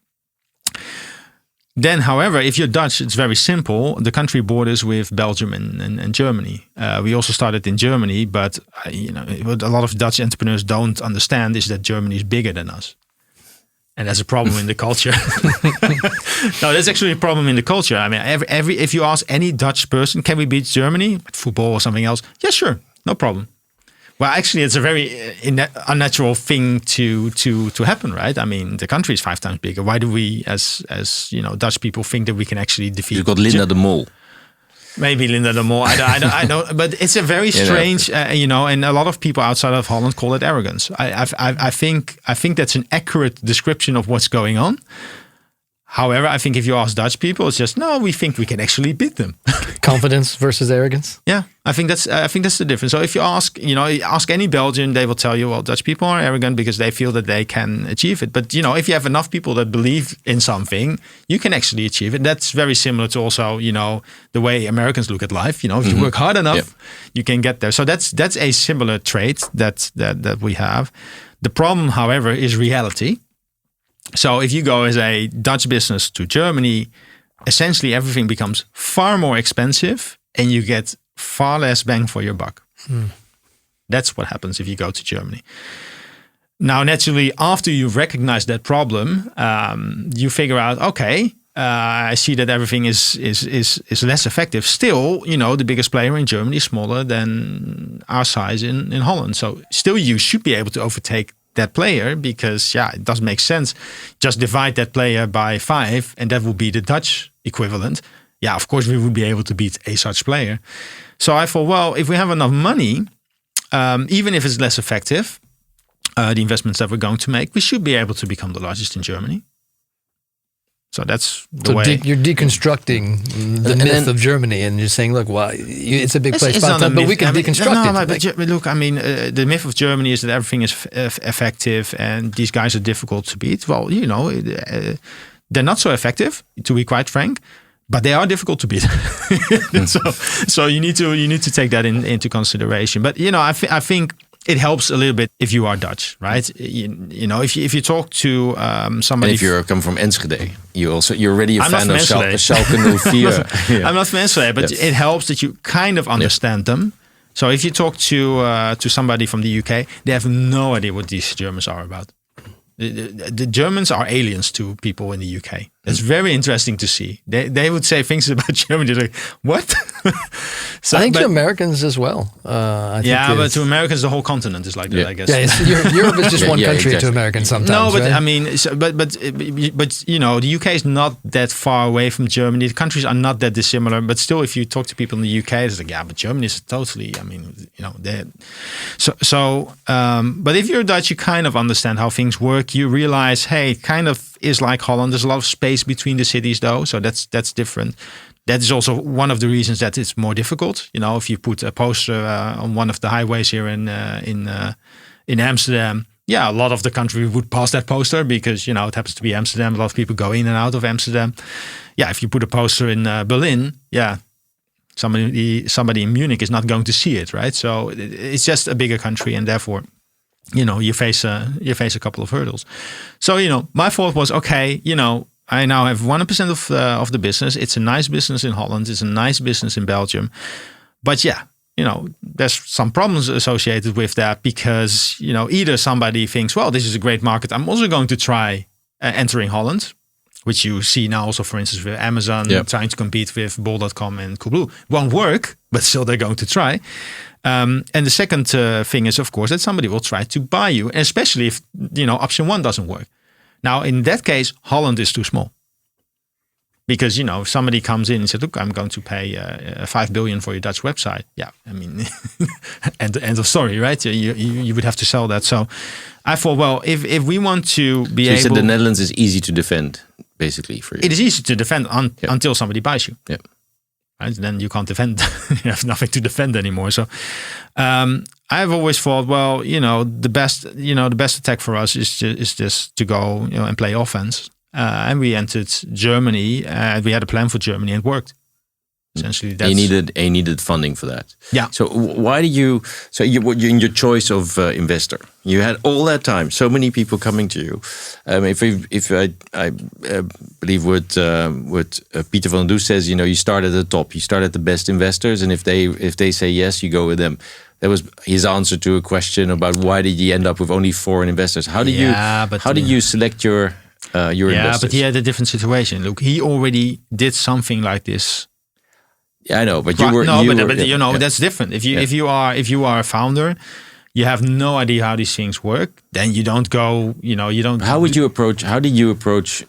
Then, however, if you're Dutch, it's very simple. The country borders with Belgium and Germany. We also started in Germany, but what a lot of Dutch entrepreneurs don't understand is that Germany is bigger than us. And that's a problem in the culture. No, that's actually a problem in the culture. I mean, if you ask any Dutch person, can we beat Germany at football or something else? Yeah, sure, no problem. Well, actually, it's a very unnatural thing to happen, right? I mean, the country is 5 times bigger. Why do we, as Dutch people, think that we can actually defeat? You've got Linda de Mol. Maybe Linda de Mol. I don't. But it's a very strange, and a lot of people outside of Holland call it arrogance. I think that's an accurate description of what's going on. However, I think if you ask Dutch people, it's just no. We think we can actually beat them. Confidence versus arrogance. Yeah, I think that's the difference. So if you ask any Belgian, they will tell you, well, Dutch people are arrogant because they feel that they can achieve it. But if you have enough people that believe in something, you can actually achieve it. That's very similar to also the way Americans look at life. If you work hard enough, you can get there. So that's a similar trait that we have. The problem, however, is reality. So if you go as a Dutch business to Germany, essentially everything becomes far more expensive and you get far less bang for your buck. That's what happens if you go to Germany. Now, naturally, after you've recognized that problem, you figure out, okay, I see that everything is less effective. Still, the biggest player in Germany is smaller than our size in Holland. So still you should be able to overtake that player because it doesn't make sense. Just divide that player by 5 and that would be the Dutch equivalent. Yeah, of course we would be able to beat a such player. So I thought, well, if we have enough money, even if it's less effective, the investments that we're going to make, we should be able to become the largest in Germany. So that's the way. You're deconstructing the myth of Germany, and you're saying, look, well, it's a big place, but we can deconstruct it. But look, I mean, the myth of Germany is that everything is effective, and these guys are difficult to beat. Well, they're not so effective, to be quite frank, but they are difficult to beat. so you need to take that into consideration. But I think it helps a little bit if you are Dutch, right? If you talk to somebody, and if you come from Enschede, you're already a fan of Schalke 04. I'm not from Enschede, but it helps that you kind of understand them. So if you talk to somebody from the UK, they have no idea what these Germans are about. The Germans are aliens to people in the UK. That's very interesting to see. They would say things about Germany like, what? I think to Americans as well. But to Americans, the whole continent is like that, I guess. Yeah, Europe is just one country to Americans sometimes. No, but right? I mean, but the UK is not that far away from Germany. The countries are not that dissimilar. But still, if you talk to people in the UK, it's like, but Germany is totally. I mean, but if you're Dutch, you kind of understand how things work. You realize, hey, it kind of is like Holland. There's a lot of space between the cities, though, so that's different. That is also one of the reasons that it's more difficult. If you put a poster on one of the highways here in Amsterdam, a lot of the country would pass that poster because it happens to be Amsterdam. A lot of people go in and out of Amsterdam. If you put a poster in Berlin, somebody in Munich is not going to see it, right? So it's just a bigger country, and therefore, you face a couple of hurdles. So my thought was, okay, I now have 1% of the business. It's a nice business in Holland. It's a nice business in Belgium. But there's some problems associated with that because, either somebody thinks, well, this is a great market. I'm also going to try entering Holland, which you see now also, for instance, with Amazon trying to compete with bol.com and Coolblue. Won't work, but still they're going to try. And the second thing is, of course, that somebody will try to buy you, especially if, option 1 doesn't work. Now, in that case, Holland is too small. Because, if somebody comes in and says, look, I'm going to pay 5 billion for your Dutch website. Yeah, I mean, end of story, right? You would have to sell that. So I thought, well, if we want to be able... You said the Netherlands is easy to defend, basically, for you. It is easy to defend until somebody buys you. Yeah. Right? Then you can't defend. You have nothing to defend anymore. So I've always thought, well, the best attack for us is just to go, and play offense. And we entered Germany. We had a plan for Germany, and it worked. Essentially, you needed funding for that. Yeah. So why do you? So in your choice of investor, you had all that time, so many people coming to you. If I believe what Peter van Does says, you start at the top, you start at the best investors, and if they say yes, you go with them. That was his answer to a question about why did you end up with only 4 investors. How did you select your your investors. but he had a different situation. Look, he already did something like this. Yeah, I know, but that's different. If you are a founder, you have no idea how these things work. Then you don't go. You don't. How did you approach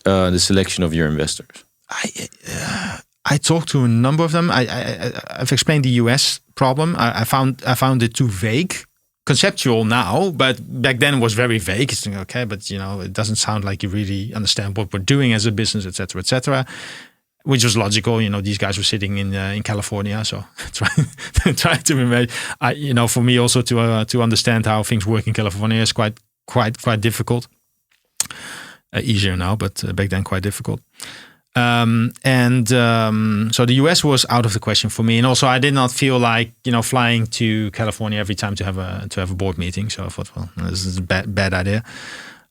the selection of your investors? I talked to a number of them. I've explained the US problem. I found it too vague, conceptual now, but back then it was very vague. It's okay, but it doesn't sound like you really understand what we're doing as a business, etc., etc. Which was logical. These guys were sitting in California, so try to remember. For me also to understand how things work in California is quite difficult. Easier now, but back then quite difficult. So the US was out of the question for me, and also I did not feel like flying to California every time to have a board meeting. So I thought, well, this is a bad idea.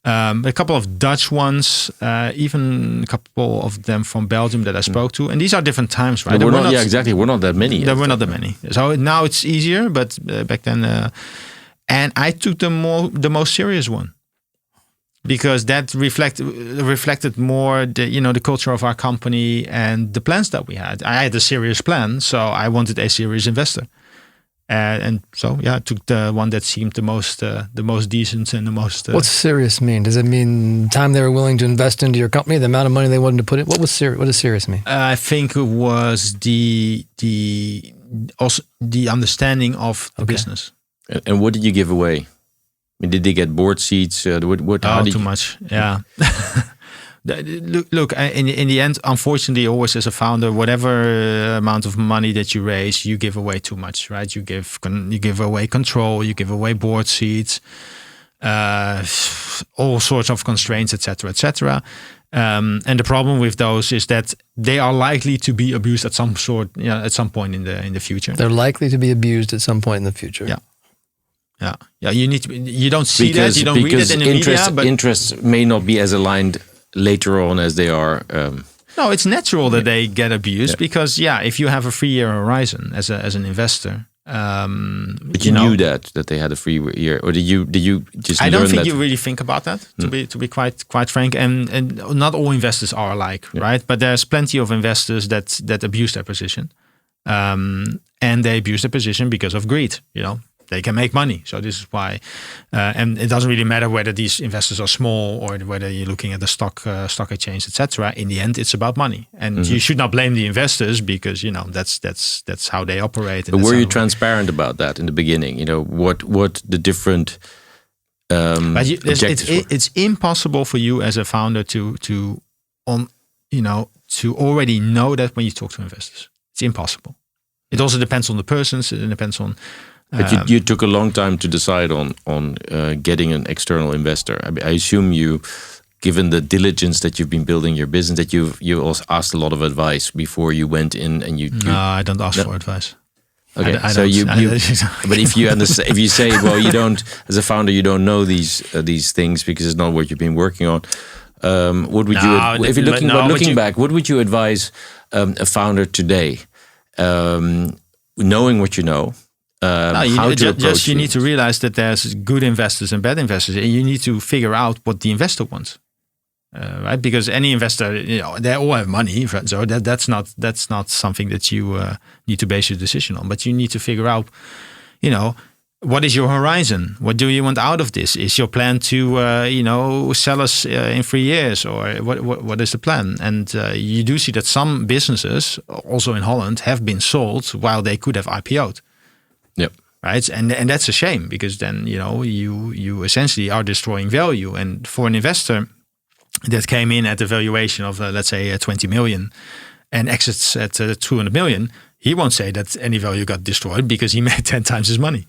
A couple of Dutch ones, even a couple of them from Belgium that I spoke to, and these are different times, right? We're not that many. There were not that many. So now it's easier, but back then, and I took the most serious one. Because that reflected more the culture of our company and the plans that we had. I had a serious plan, so I wanted a serious investor, and so I took the one that seemed the most decent and the most. What's serious mean? Does it mean time they were willing to invest into your company, the amount of money they wanted to put in? What does serious mean? I think it was the understanding of the business. And what did you give away? Did they get board seats? Too much. Yeah. Look. In the end, unfortunately, always as a founder, whatever amount of money that you raise, you give away too much, right? You give away control. You give away board seats, all sorts of constraints, etc., etc. And the problem with those is that they are likely to be abused at some point in the future. They're likely to be abused at some point in the future. Yeah. Yeah. You don't see that. You don't read it in the media. But interests may not be as aligned later on as they are. No, it's natural that they get abused because if you have a 3-year horizon as an investor. But you knew that they had a 3-year, or did you just? I don't think you really think about that. To be quite frank, and not all investors are alike, right? But there's plenty of investors that abuse their position, and they abuse their position because of greed. They can make money. So this is why, and it doesn't really matter whether these investors are small or whether you're looking at the stock exchange, etc. In the end, it's about money, and you should not blame the investors because that's how they operate. But were you transparent about that in the beginning? What the different objectives were? It's impossible for you as a founder to already know that when you talk to investors. It's impossible. It also depends on the persons. It depends on. But you took a long time to decide on getting an external investor. I assume you, given the diligence that you've been building your business, that you also asked a lot of advice before you went in and you. No, I don't ask for advice. Okay, but if you say, well, you don't, as a founder, you don't know these things because it's not what you've been working on. What would looking back, what would you advise a founder today, knowing what you know? You need to realize that there's good investors and bad investors, and you need to figure out what the investor wants, right? Because any investor, they all have money, so that's not something that you need to base your decision on. But you need to figure out, what is your horizon? What do you want out of this? Is your plan to sell us in 3 years, or what is the plan? And you do see that some businesses, also in Holland, have been sold while they could have IPO'd. Yep. Right. And that's a shame because then, you essentially are destroying value. And for an investor that came in at the valuation of, let's say, 20 million and exits at 200 million, he won't say that any value got destroyed because he made 10 times his money.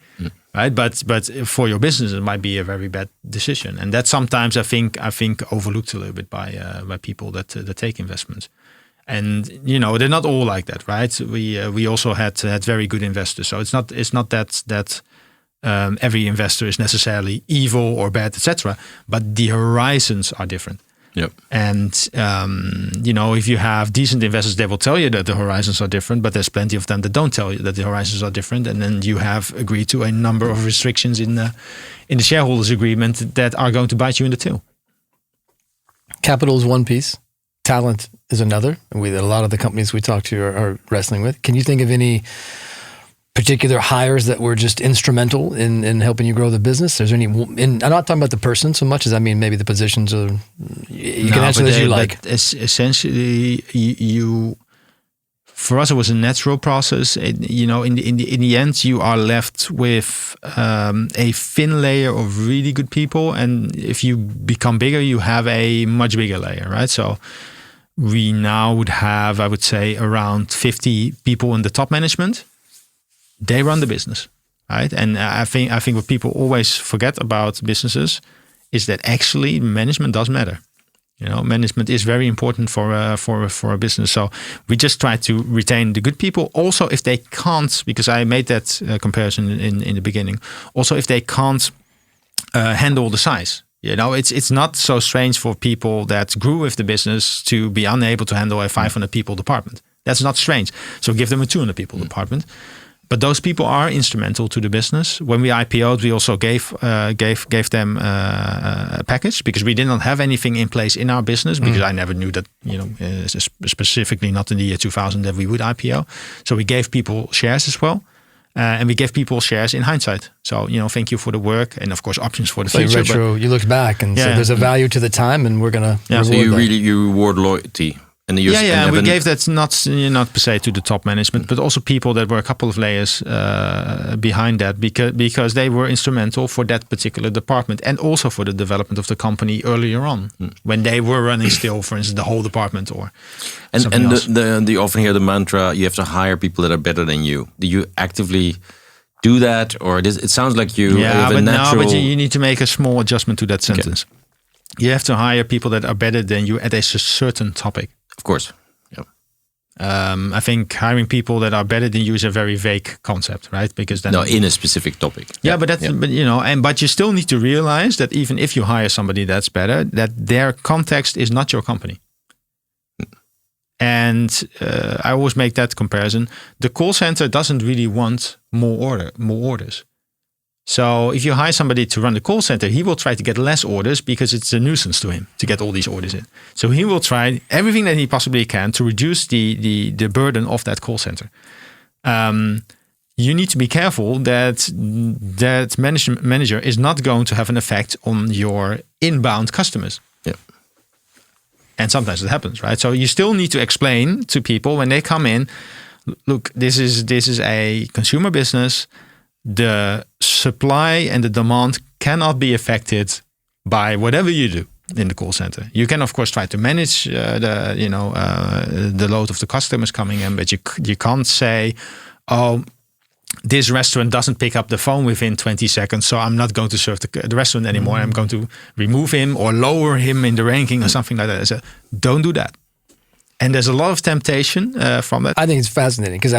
Right. But for your business, it might be a very bad decision. And that sometimes I think overlooked a little bit by people that take investments. And they're not all like that, right? We also had very good investors, so it's not that every investor is necessarily evil or bad, etc. But the horizons are different. Yep. And if you have decent investors, they will tell you that the horizons are different. But there's plenty of them that don't tell you that the horizons are different. And then you have agreed to a number of restrictions in the shareholders agreement that are going to bite you in the tail. Capital is one piece. Talent is another. And a lot of the companies we talk to are wrestling with. Can you think of any particular hires that were just instrumental in helping you grow the business? Is there any? I'm not talking about the person so much as I mean maybe the positions. Or you can answer as you like. Essentially, you. For us, it was a natural process. In the end, you are left with a thin layer of really good people, and if you become bigger, you have a much bigger layer, right? So we now would have, I would say, around 50 people in the top management. They run the business, right? And I think what people always forget about businesses is that actually management does matter. Management is very important for a business. So we just try to retain the good people. Also, if they can't, because I made that comparison in the beginning. Also, if they can't handle the size, it's not so strange for people that grew with the business to be unable to handle a 500 people department. That's not strange. So give them a 200 people department. But those people are instrumental to the business. When we IPO'd, we also gave them a package because we did not have anything in place in our business because I never knew that, specifically not in the year 2000 that we would IPO. So we gave people shares as well. And we gave people shares in hindsight. So, thank you for the work and of course options for the future. You looked back and said there's a value to the time and we're going to So you reward loyalty. And we gave that not per se to the top management, but also people that were a couple of layers behind that because they were instrumental for that particular department and also for the development of the company earlier on when they were running still, for instance, the whole department or something else. The often hear the mantra, you have to hire people that are better than you. Do you actively do that, or it sounds like you have a natural... but you need to make a small adjustment to that sentence. Okay. You have to hire people that are better than you at a certain topic. Of course. Yeah. I think hiring people that are better than you is a very vague concept, right? Because then in a specific topic. But you still need to realize that even if you hire somebody that's better, that their context is not your company. And I always make that comparison. The call center doesn't really want more orders. So if you hire somebody to run the call center, he will try to get less orders because it's a nuisance to him to get all these orders in. So he will try everything that he possibly can to reduce the burden of that call center. You need to be careful that manager is not going to have an effect on your inbound customers. Yeah. And sometimes it happens, right? So you still need to explain to people when they come in, look, this is a consumer business. The supply and the demand cannot be affected by whatever you do in the call center. You can, of course, try to manage the load of the customers coming in, but you can't say, oh, this restaurant doesn't pick up the phone within 20 seconds, so I'm not going to serve the restaurant anymore. I'm going to remove him or lower him in the ranking or something like that. So don't do that. And there's a lot of temptation from that. I think it's fascinating because,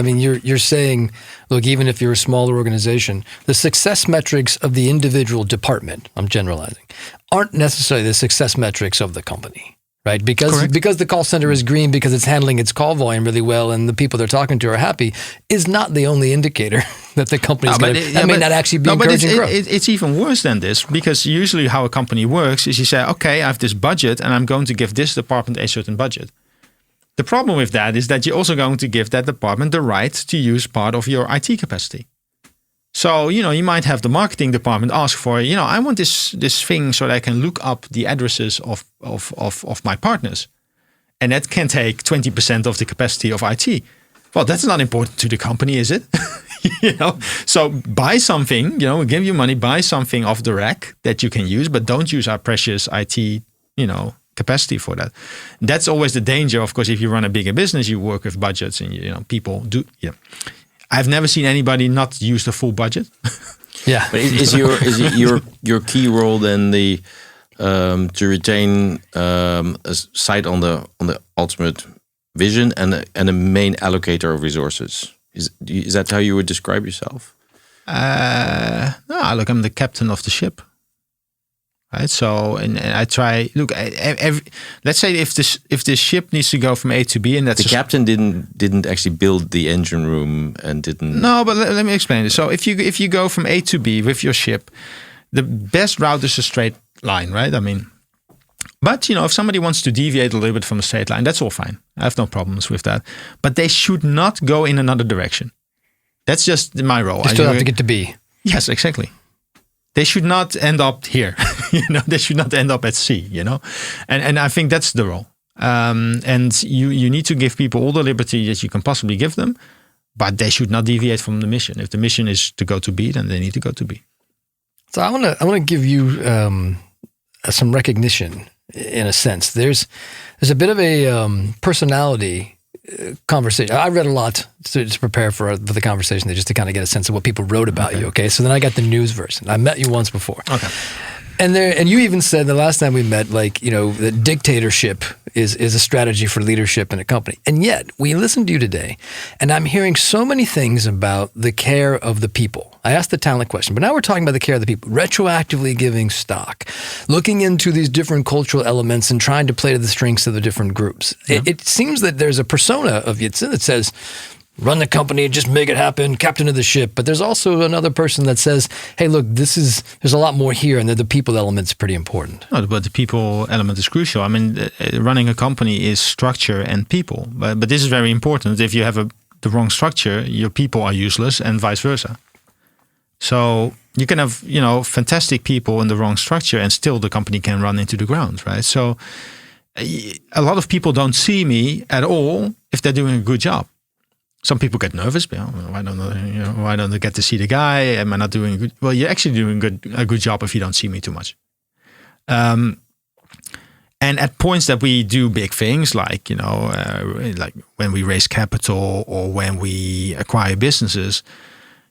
you're saying, look, even if you're a smaller organization, the success metrics of the individual department, I'm generalizing, aren't necessarily the success metrics of the company, right? Because the call center is green, because it's handling its call volume really well and the people they're talking to are happy, is not the only indicator that the company is going to, may not actually be encouraging growth. It's even worse than this because usually how a company works is you say, okay, I have this budget and I'm going to give this department a certain budget. The problem with that is that you're also going to give that department the right to use part of your IT capacity. So, you might have the marketing department ask for, I want this thing so that I can look up the addresses of my partners. And that can take 20% of the capacity of IT. Well, that's not important to the company, is it? So buy something, give you money, buy something off the rack that you can use, but don't use our precious IT, capacity for that. That's always the danger. Of course, if you run a bigger business, you work with budgets and people do. Yeah, I've never seen anybody not use the full budget. Yeah, but is your key role then to retain a sight on the ultimate vision and a main allocator of resources? Is that how you would describe yourself? No, look, I'm the captain of the ship. Right, so and I try. Look, let's say if this ship needs to go from A to B, and that's the captain didn't actually build the engine room and didn't. No, but let me explain it. So if you go from A to B with your ship, the best route is a straight line, right? But, if somebody wants to deviate a little bit from the straight line, that's all fine. I have no problems with that. But they should not go in another direction. That's just my role. You still have to get to B. Yes, exactly. They should not end up here. They should not end up at C, And I think that's the role. And you need to give people all the liberty that you can possibly give them, but they should not deviate from the mission. If the mission is to go to B, then they need to go to B. So I want to give you some recognition in a sense. There's a bit of a personality conversation. I read a lot to prepare for the conversation, just to kind of get a sense of what people wrote about you. Okay, so then I got the news version. I met you once before. Okay. And you even said the last time we met, that dictatorship is a strategy for leadership in a company. And yet we listened to you today, and I'm hearing so many things about the care of the people. I asked the talent question, but now we're talking about the care of the people, retroactively giving stock, looking into these different cultural elements and trying to play to the strengths of the different groups. Yeah. It seems that there's a persona of Jitse that says, run the company, just make it happen, captain of the ship. But there's also another person that says, hey, look, there's a lot more here, and the people element's pretty important. No, but the people element is crucial. I mean, running a company is structure and people. But this is very important. If you have the wrong structure, your people are useless, and vice versa. So you can have, fantastic people in the wrong structure, and still the company can run into the ground, right? So a lot of people don't see me at all if they're doing a good job. Some people get nervous. Why don't they get to see the guy? Am I not doing good? Well, you're actually doing a good job if you don't see me too much. And at points that we do big things, like like when we raise capital or when we acquire businesses,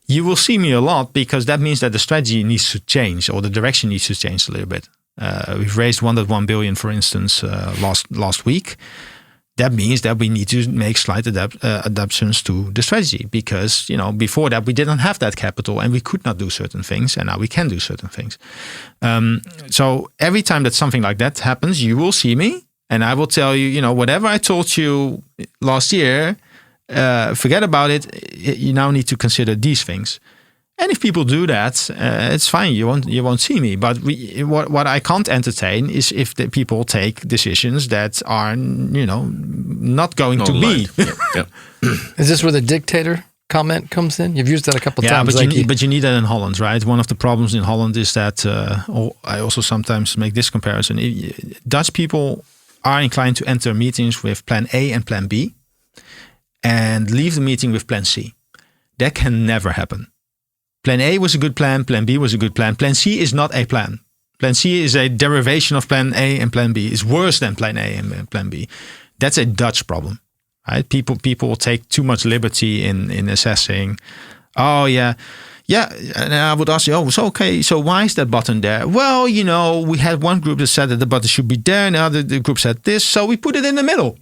you will see me a lot, because that means that the strategy needs to change, or the direction needs to change a little bit. We've raised 1.1 billion, for instance, last week. That means that we need to make slight adaptations to the strategy, because before that we didn't have that capital and we could not do certain things, and now we can do certain things. So every time that something like that happens, you will see me, and I will tell you, whatever I told you last year, forget about it. You now need to consider these things. And if people do that, it's fine. You won't see me. But what I can't entertain is if the people take decisions that are, not going to be. Yeah. Is this where the dictator comment comes in? You've used that a couple of times. But you need that in Holland, right? One of the problems in Holland is that I also sometimes make this comparison. Dutch people are inclined to enter meetings with plan A and plan B, and leave the meeting with plan C. That can never happen. Plan A was a good plan. Plan B was a good plan. Plan C is not a plan. Plan C is a derivation of plan A and plan B. It's worse than plan A and plan B. That's a Dutch problem, right? People take too much liberty in assessing. Oh yeah. And I would ask you, so why is that button there? Well, we had one group that said that the button should be there, and the group said this, so we put it in the middle.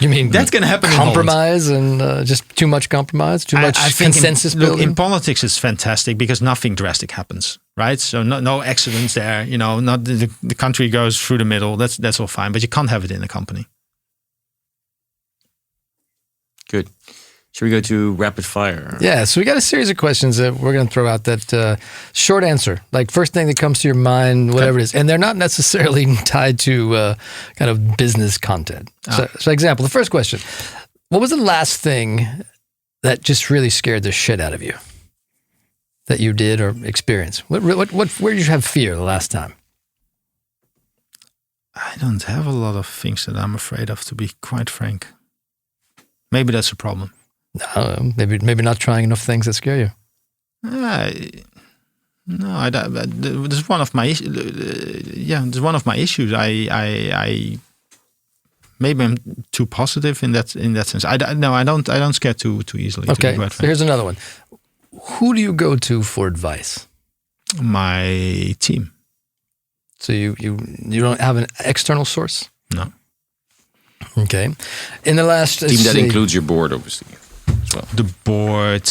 You mean that's going to happen? Compromise and just too much compromise, too much consensus building. In politics, it's fantastic because nothing drastic happens, right? So no accidents there. Not the country goes through the middle. That's all fine, but you can't have it in a company. Good. Should we go to rapid fire? Yeah, so we got a series of questions that we're going to throw out that short answer, like first thing that comes to your mind, whatever it is. And they're not necessarily tied to kind of business content. So example, the first question, what was the last thing that just really scared the shit out of you that you did or experienced? Where did you have fear the last time? I don't have a lot of things that I'm afraid of, to be quite frank. Maybe that's a problem. Maybe not trying enough things that scare you. No, this is one of my It's one of my issues. I maybe I'm too positive in that sense. I don't scare too easily. Okay, so here's another one. Who do you go to for advice? My team. So you don't have an external source? No. Okay. In the last team that includes your board, obviously. As well. The board,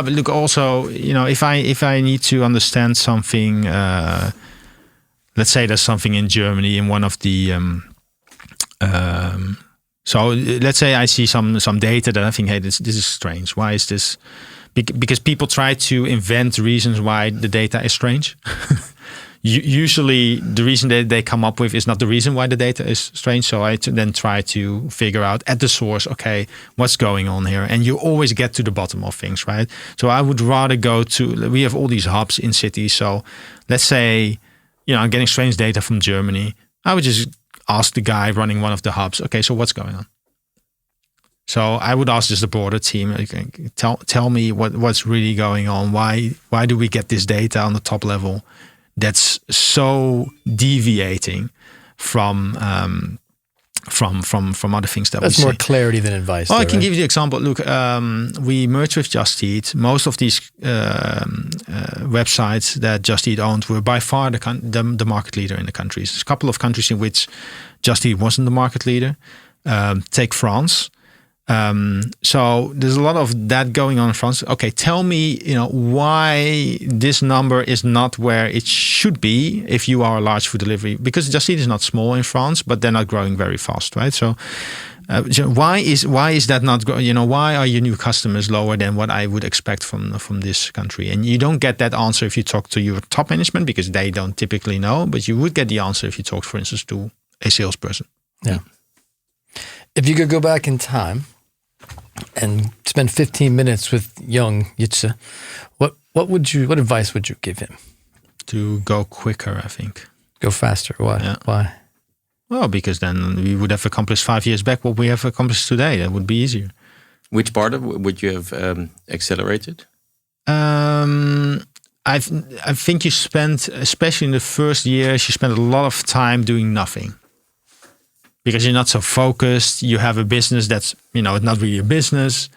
but look, also, if I need to understand something, let's say there's something in Germany in one of the, so let's say I see some data that I think, hey, this is strange. Why is this? Because people try to invent reasons why the data is strange. usually the reason that they come up with is not the reason why the data is strange. So I then try to figure out at the source, okay, what's going on here? And you always get to the bottom of things, right? So I would rather we have all these hubs in cities. So let's say, I'm getting strange data from Germany. I would just ask the guy running one of the hubs, okay, so what's going on? So I would ask just the broader team, okay, tell me what's really going on. Why do we get this data on the top level that's so deviating from other things that that's we see? More clarity than advice. I can give you the example. Look, we merged with Just Eat. Most of these websites that Just Eat owned were by far the market leader in the countries. There's a couple of countries in which Just Eat wasn't the market leader. Take France. So there's a lot of that going on in France. Okay, tell me, why this number is not where it should be if you are a large food delivery, because Just Eat is not small in France, but they're not growing very fast, right? So why is that not growing? Why are your new customers lower than what I would expect from this country? And you don't get that answer if you talk to your top management, because they don't typically know, but you would get the answer if you talk, for instance, to a salesperson. Yeah. If you could go back in time and spend 15 minutes with young Jitse, what advice would you give him? To go quicker, I think. Go faster. Why? Yeah. Why? Well, because then we would have accomplished 5 years back what we have accomplished today. That would be easier. Which part of it would you have accelerated? I think you spend, especially in the first years, you spend a lot of time doing nothing. Because you're not so focused, you have a business that's, it's not really a business.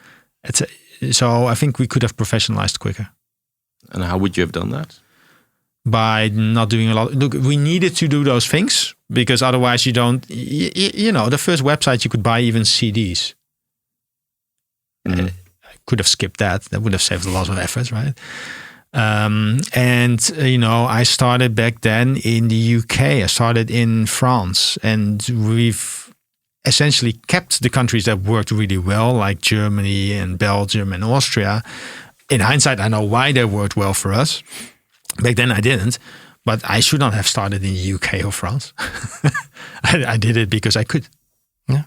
So I think we could have professionalized quicker. And how would you have done that? By not doing a lot. Look, we needed to do those things because otherwise you don't, the first website you could buy even CDs. Mm-hmm. I could have skipped that. That would have saved a lot of effort, right? I started back then in the UK. I started in France, and we've essentially kept the countries that worked really well, like Germany and Belgium and Austria. In hindsight, I know why they worked well for us. Back then I didn't, but I should not have started in the UK or France. I did it because I could. Yeah.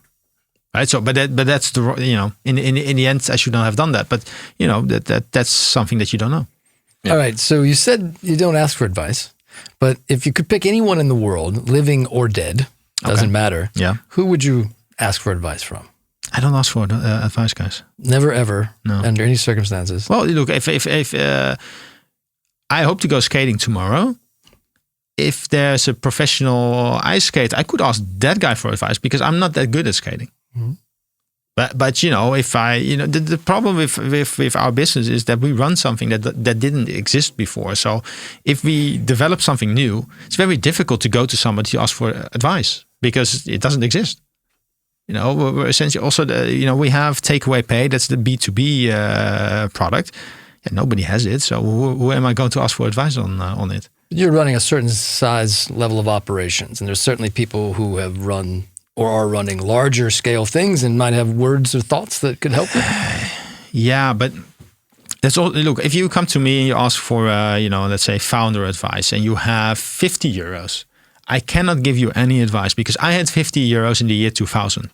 Right. So, but that's the, in the end, I should not have done that. But that's something that you don't know. Yeah. All right. So you said you don't ask for advice, but if you could pick anyone in the world, living or dead, doesn't matter. Yeah. Who would you ask for advice from? I don't ask for advice, guys. Never, ever, no. Under any circumstances. Well, look, if I hope to go skating tomorrow, if there's a professional ice skate, I could ask that guy for advice because I'm not that good at skating. Mm-hmm. But if I, the problem with our business is that we run something that didn't exist before. So if we develop something new, it's very difficult to go to somebody to ask for advice because it doesn't exist. We're essentially also, we have takeaway pay. That's the B2B product. Yeah, nobody has it. So who am I going to ask for advice on it? You're running a certain size level of operations, and there's certainly people who have run or are running larger scale things and might have words or thoughts that could help you. Yeah, but that's all. Look, if you come to me and you ask for, let's say founder advice, and you have 50 euros, I cannot give you any advice because I had 50 euros in the year 2000.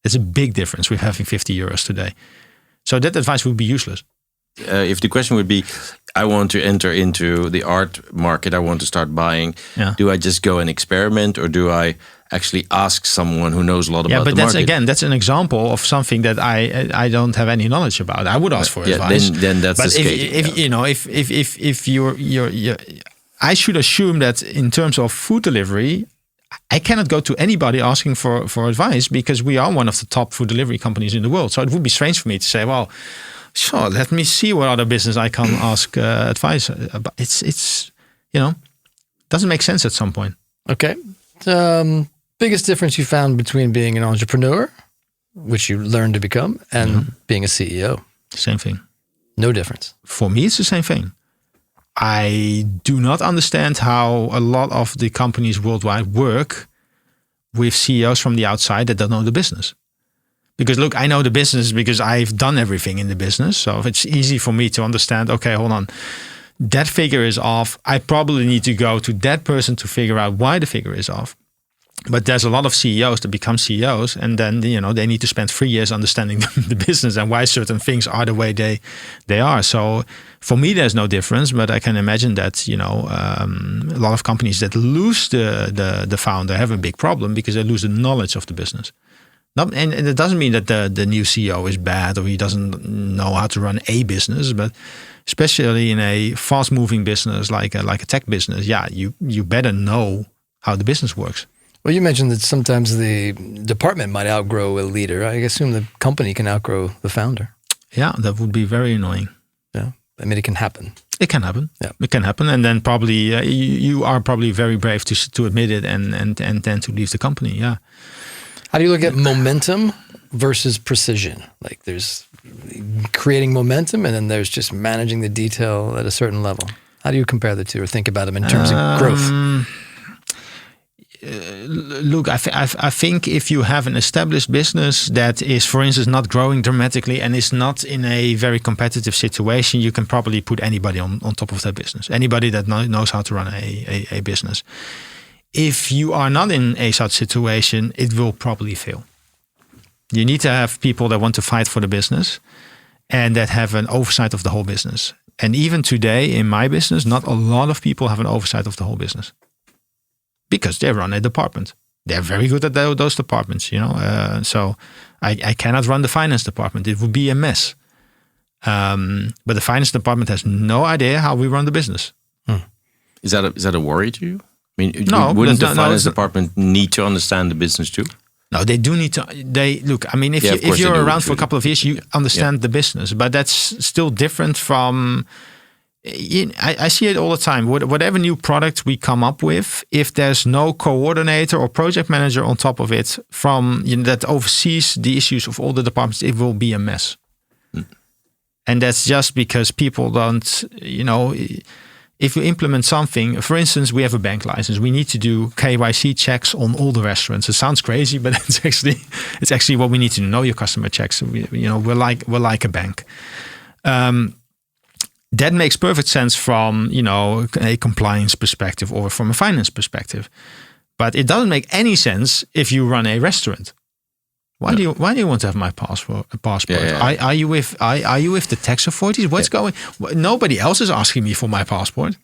It's a big difference with having 50 euros today. So that advice would be useless. If the question would be, I want to enter into the art market, I want to start buying. Yeah. Do I just go and experiment, or do I actually ask someone who knows a lot about the market? Yeah, but that's an example of something that I don't have any knowledge about. I would ask for advice. Then that's but the skating. if you're, I should assume that in terms of food delivery, I cannot go to anybody asking for advice because we are one of the top food delivery companies in the world. So it would be strange for me to say, well, sure, let me see what other business I can ask advice about. It's doesn't make sense at some point. Okay. Biggest difference you found between being an entrepreneur, which you learned to become, and being a CEO? Same thing. No difference. For me, it's the same thing. I do not understand how a lot of the companies worldwide work with CEOs from the outside that don't know the business. Because look, I know the business because I've done everything in the business. So it's easy for me to understand, okay, hold on. that figure is off. I probably need to go to that person to figure out why the figure is off. But there's a lot of CEOs that become CEOs, and then they need to spend 3 years understanding the business and why certain things are the way they are. So for me, there's no difference. But I can imagine that a lot of companies that lose the founder have a big problem because they lose the knowledge of the business. And it doesn't mean that the new CEO is bad or he doesn't know how to run a business, but especially in a fast-moving business like a tech business, you better know how the business works. Well, you mentioned that sometimes the department might outgrow a leader. I assume the company can outgrow the founder. Yeah, that would be very annoying. Yeah, I mean, it can happen. It can happen. Yeah, it can happen, and then probably you are probably very brave to admit it and then to leave the company. Yeah. How do you look at momentum versus precision? Like, there's creating momentum, and then there's just managing the detail at a certain level. How do you compare the two, or think about them in terms of growth? Look, I think if you have an established business that is, for instance, not growing dramatically and is not in a very competitive situation, you can probably put anybody on top of that business. Anybody that knows how to run a business. If you are not in a such situation, it will probably fail. You need to have people that want to fight for the business and that have an oversight of the whole business. And even today in my business, not a lot of people have an oversight of the whole business. Because they run a department. They're very good at those departments, So I cannot run the finance department. It would be a mess. But the finance department has no idea how we run the business. Is that a worry to you? I mean, no, wouldn't the finance department need to understand the business too? No, they do need to. Look. I mean, if you're around for a couple of years, you understand the business, but that's still different from. I see it all the time. Whatever new product we come up with, if there's no coordinator or project manager on top of it from that oversees the issues of all the departments, it will be a mess. And that's just because people don't, if you implement something, for instance, we have a bank license. We need to do KYC checks on all the restaurants. It sounds crazy, but it's actually what we need to know your customer checks. We're like a bank. That makes perfect sense from a compliance perspective or from a finance perspective, but it doesn't make any sense if you run a restaurant. Why do you want to have my passport? Yeah. Are you with the tax authorities? What's going? Nobody else is asking me for my passport.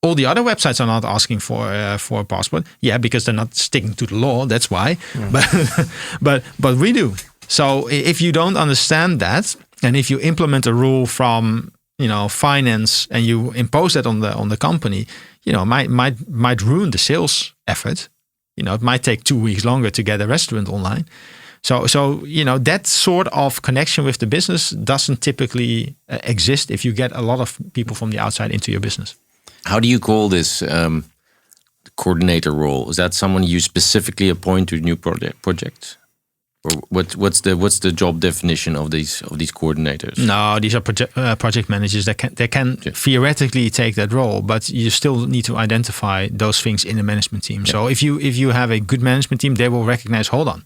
All the other websites are not asking for a passport. Yeah, because they're not sticking to the law. That's why. Yeah. But we do. So if you don't understand that, and if you implement a rule from finance and you impose that on the company, might ruin the sales effort. It might take 2 weeks longer to get a restaurant online. So that sort of connection with the business doesn't typically exist if you get a lot of people from the outside into your business. How do you call this coordinator role? Is that someone you specifically appoint to new projects? Or what's the job definition of these coordinators? No, these are project managers that can theoretically take that role, but you still need to identify those things in the management team. Yeah. So if you have a good management team, they will recognize, hold on,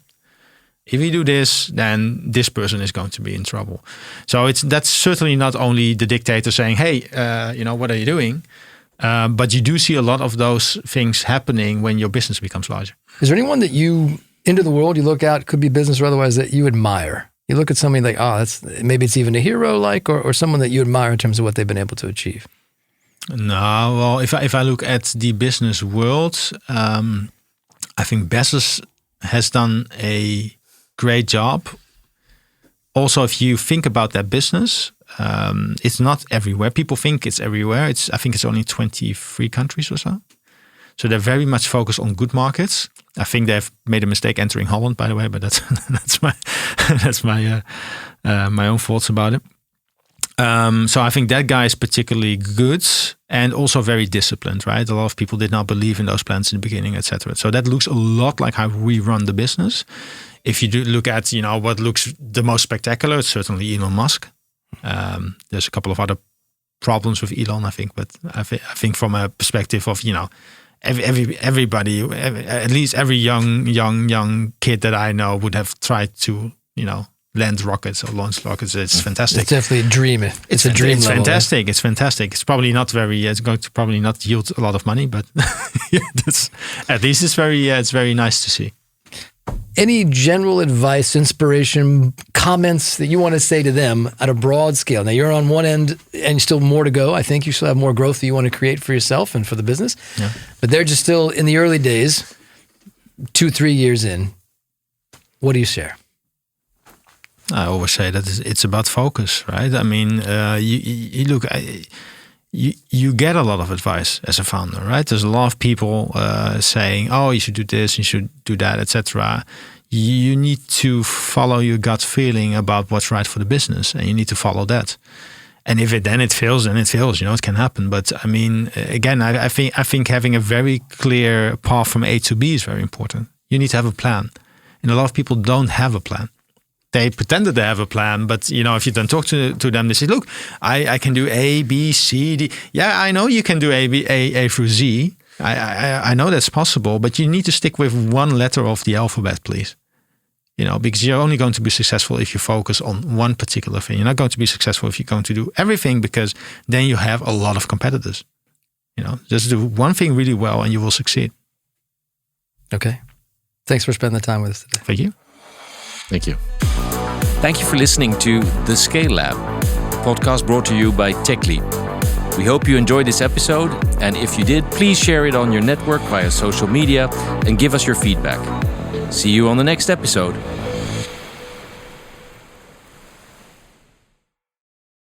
if you do this, then this person is going to be in trouble. So that's certainly not only the dictator saying, hey, what are you doing? But you do see a lot of those things happening when your business becomes larger. Is there anyone that you into the world you look out, could be business or otherwise, that you admire? You look at somebody like, maybe it's even a hero, or someone that you admire in terms of what they've been able to achieve. No, well, if I look at the business world, I think Bezos has done a great job. Also, if you think about that business, it's not everywhere. People think it's everywhere. I think it's only 23 countries or so. So they're very much focused on good markets. I think they've made a mistake entering Holland, by the way, but that's my own thoughts about it. So I think that guy is particularly good and also very disciplined, right? A lot of people did not believe in those plans in the beginning, etc. So that looks a lot like how we run the business. If you do look at what looks the most spectacular, it's certainly Elon Musk. There's a couple of other problems with Elon, I think, but I think from a perspective of everybody, at least every young kid that I know would have tried to land rockets or launch rockets. It's fantastic. It's definitely a dream. It's a dream It's level, fantastic. Right? It's fantastic. It's probably not very. It's going to probably not yield a lot of money, but at least it's very nice to see. Any general advice, inspiration, comments that you want to say to them at a broad scale? Now, you're on one end and still more to go. I think you still have more growth that you want to create for yourself and for the business. Yeah. But they're just still in the early days, 2-3 years in. What do you share? I always say that it's about focus, right? I mean, you look... You get a lot of advice as a founder, right? There's a lot of people saying, "Oh, you should do this, you should do that, etc." You need to follow your gut feeling about what's right for the business, and you need to follow that. And if it fails, then it fails. It can happen. But I mean, again, I think having a very clear path from A to B is very important. You need to have a plan, and a lot of people don't have a plan. They pretended to have a plan, but if you don't talk to them, they say, "Look, I can do A, B, C, D." Yeah, I know you can do A through Z. I know that's possible, but you need to stick with one letter of the alphabet, please. Because you're only going to be successful if you focus on one particular thing. You're not going to be successful if you're going to do everything, because then you have a lot of competitors. Just do one thing really well and you will succeed. Okay. Thanks for spending the time with us today. Thank you. Thank you. Thank you for listening to The Scale Lab, podcast brought to you by techleap. We hope you enjoyed this episode, and if you did, please share it on your network via social media and give us your feedback. See you on the next episode.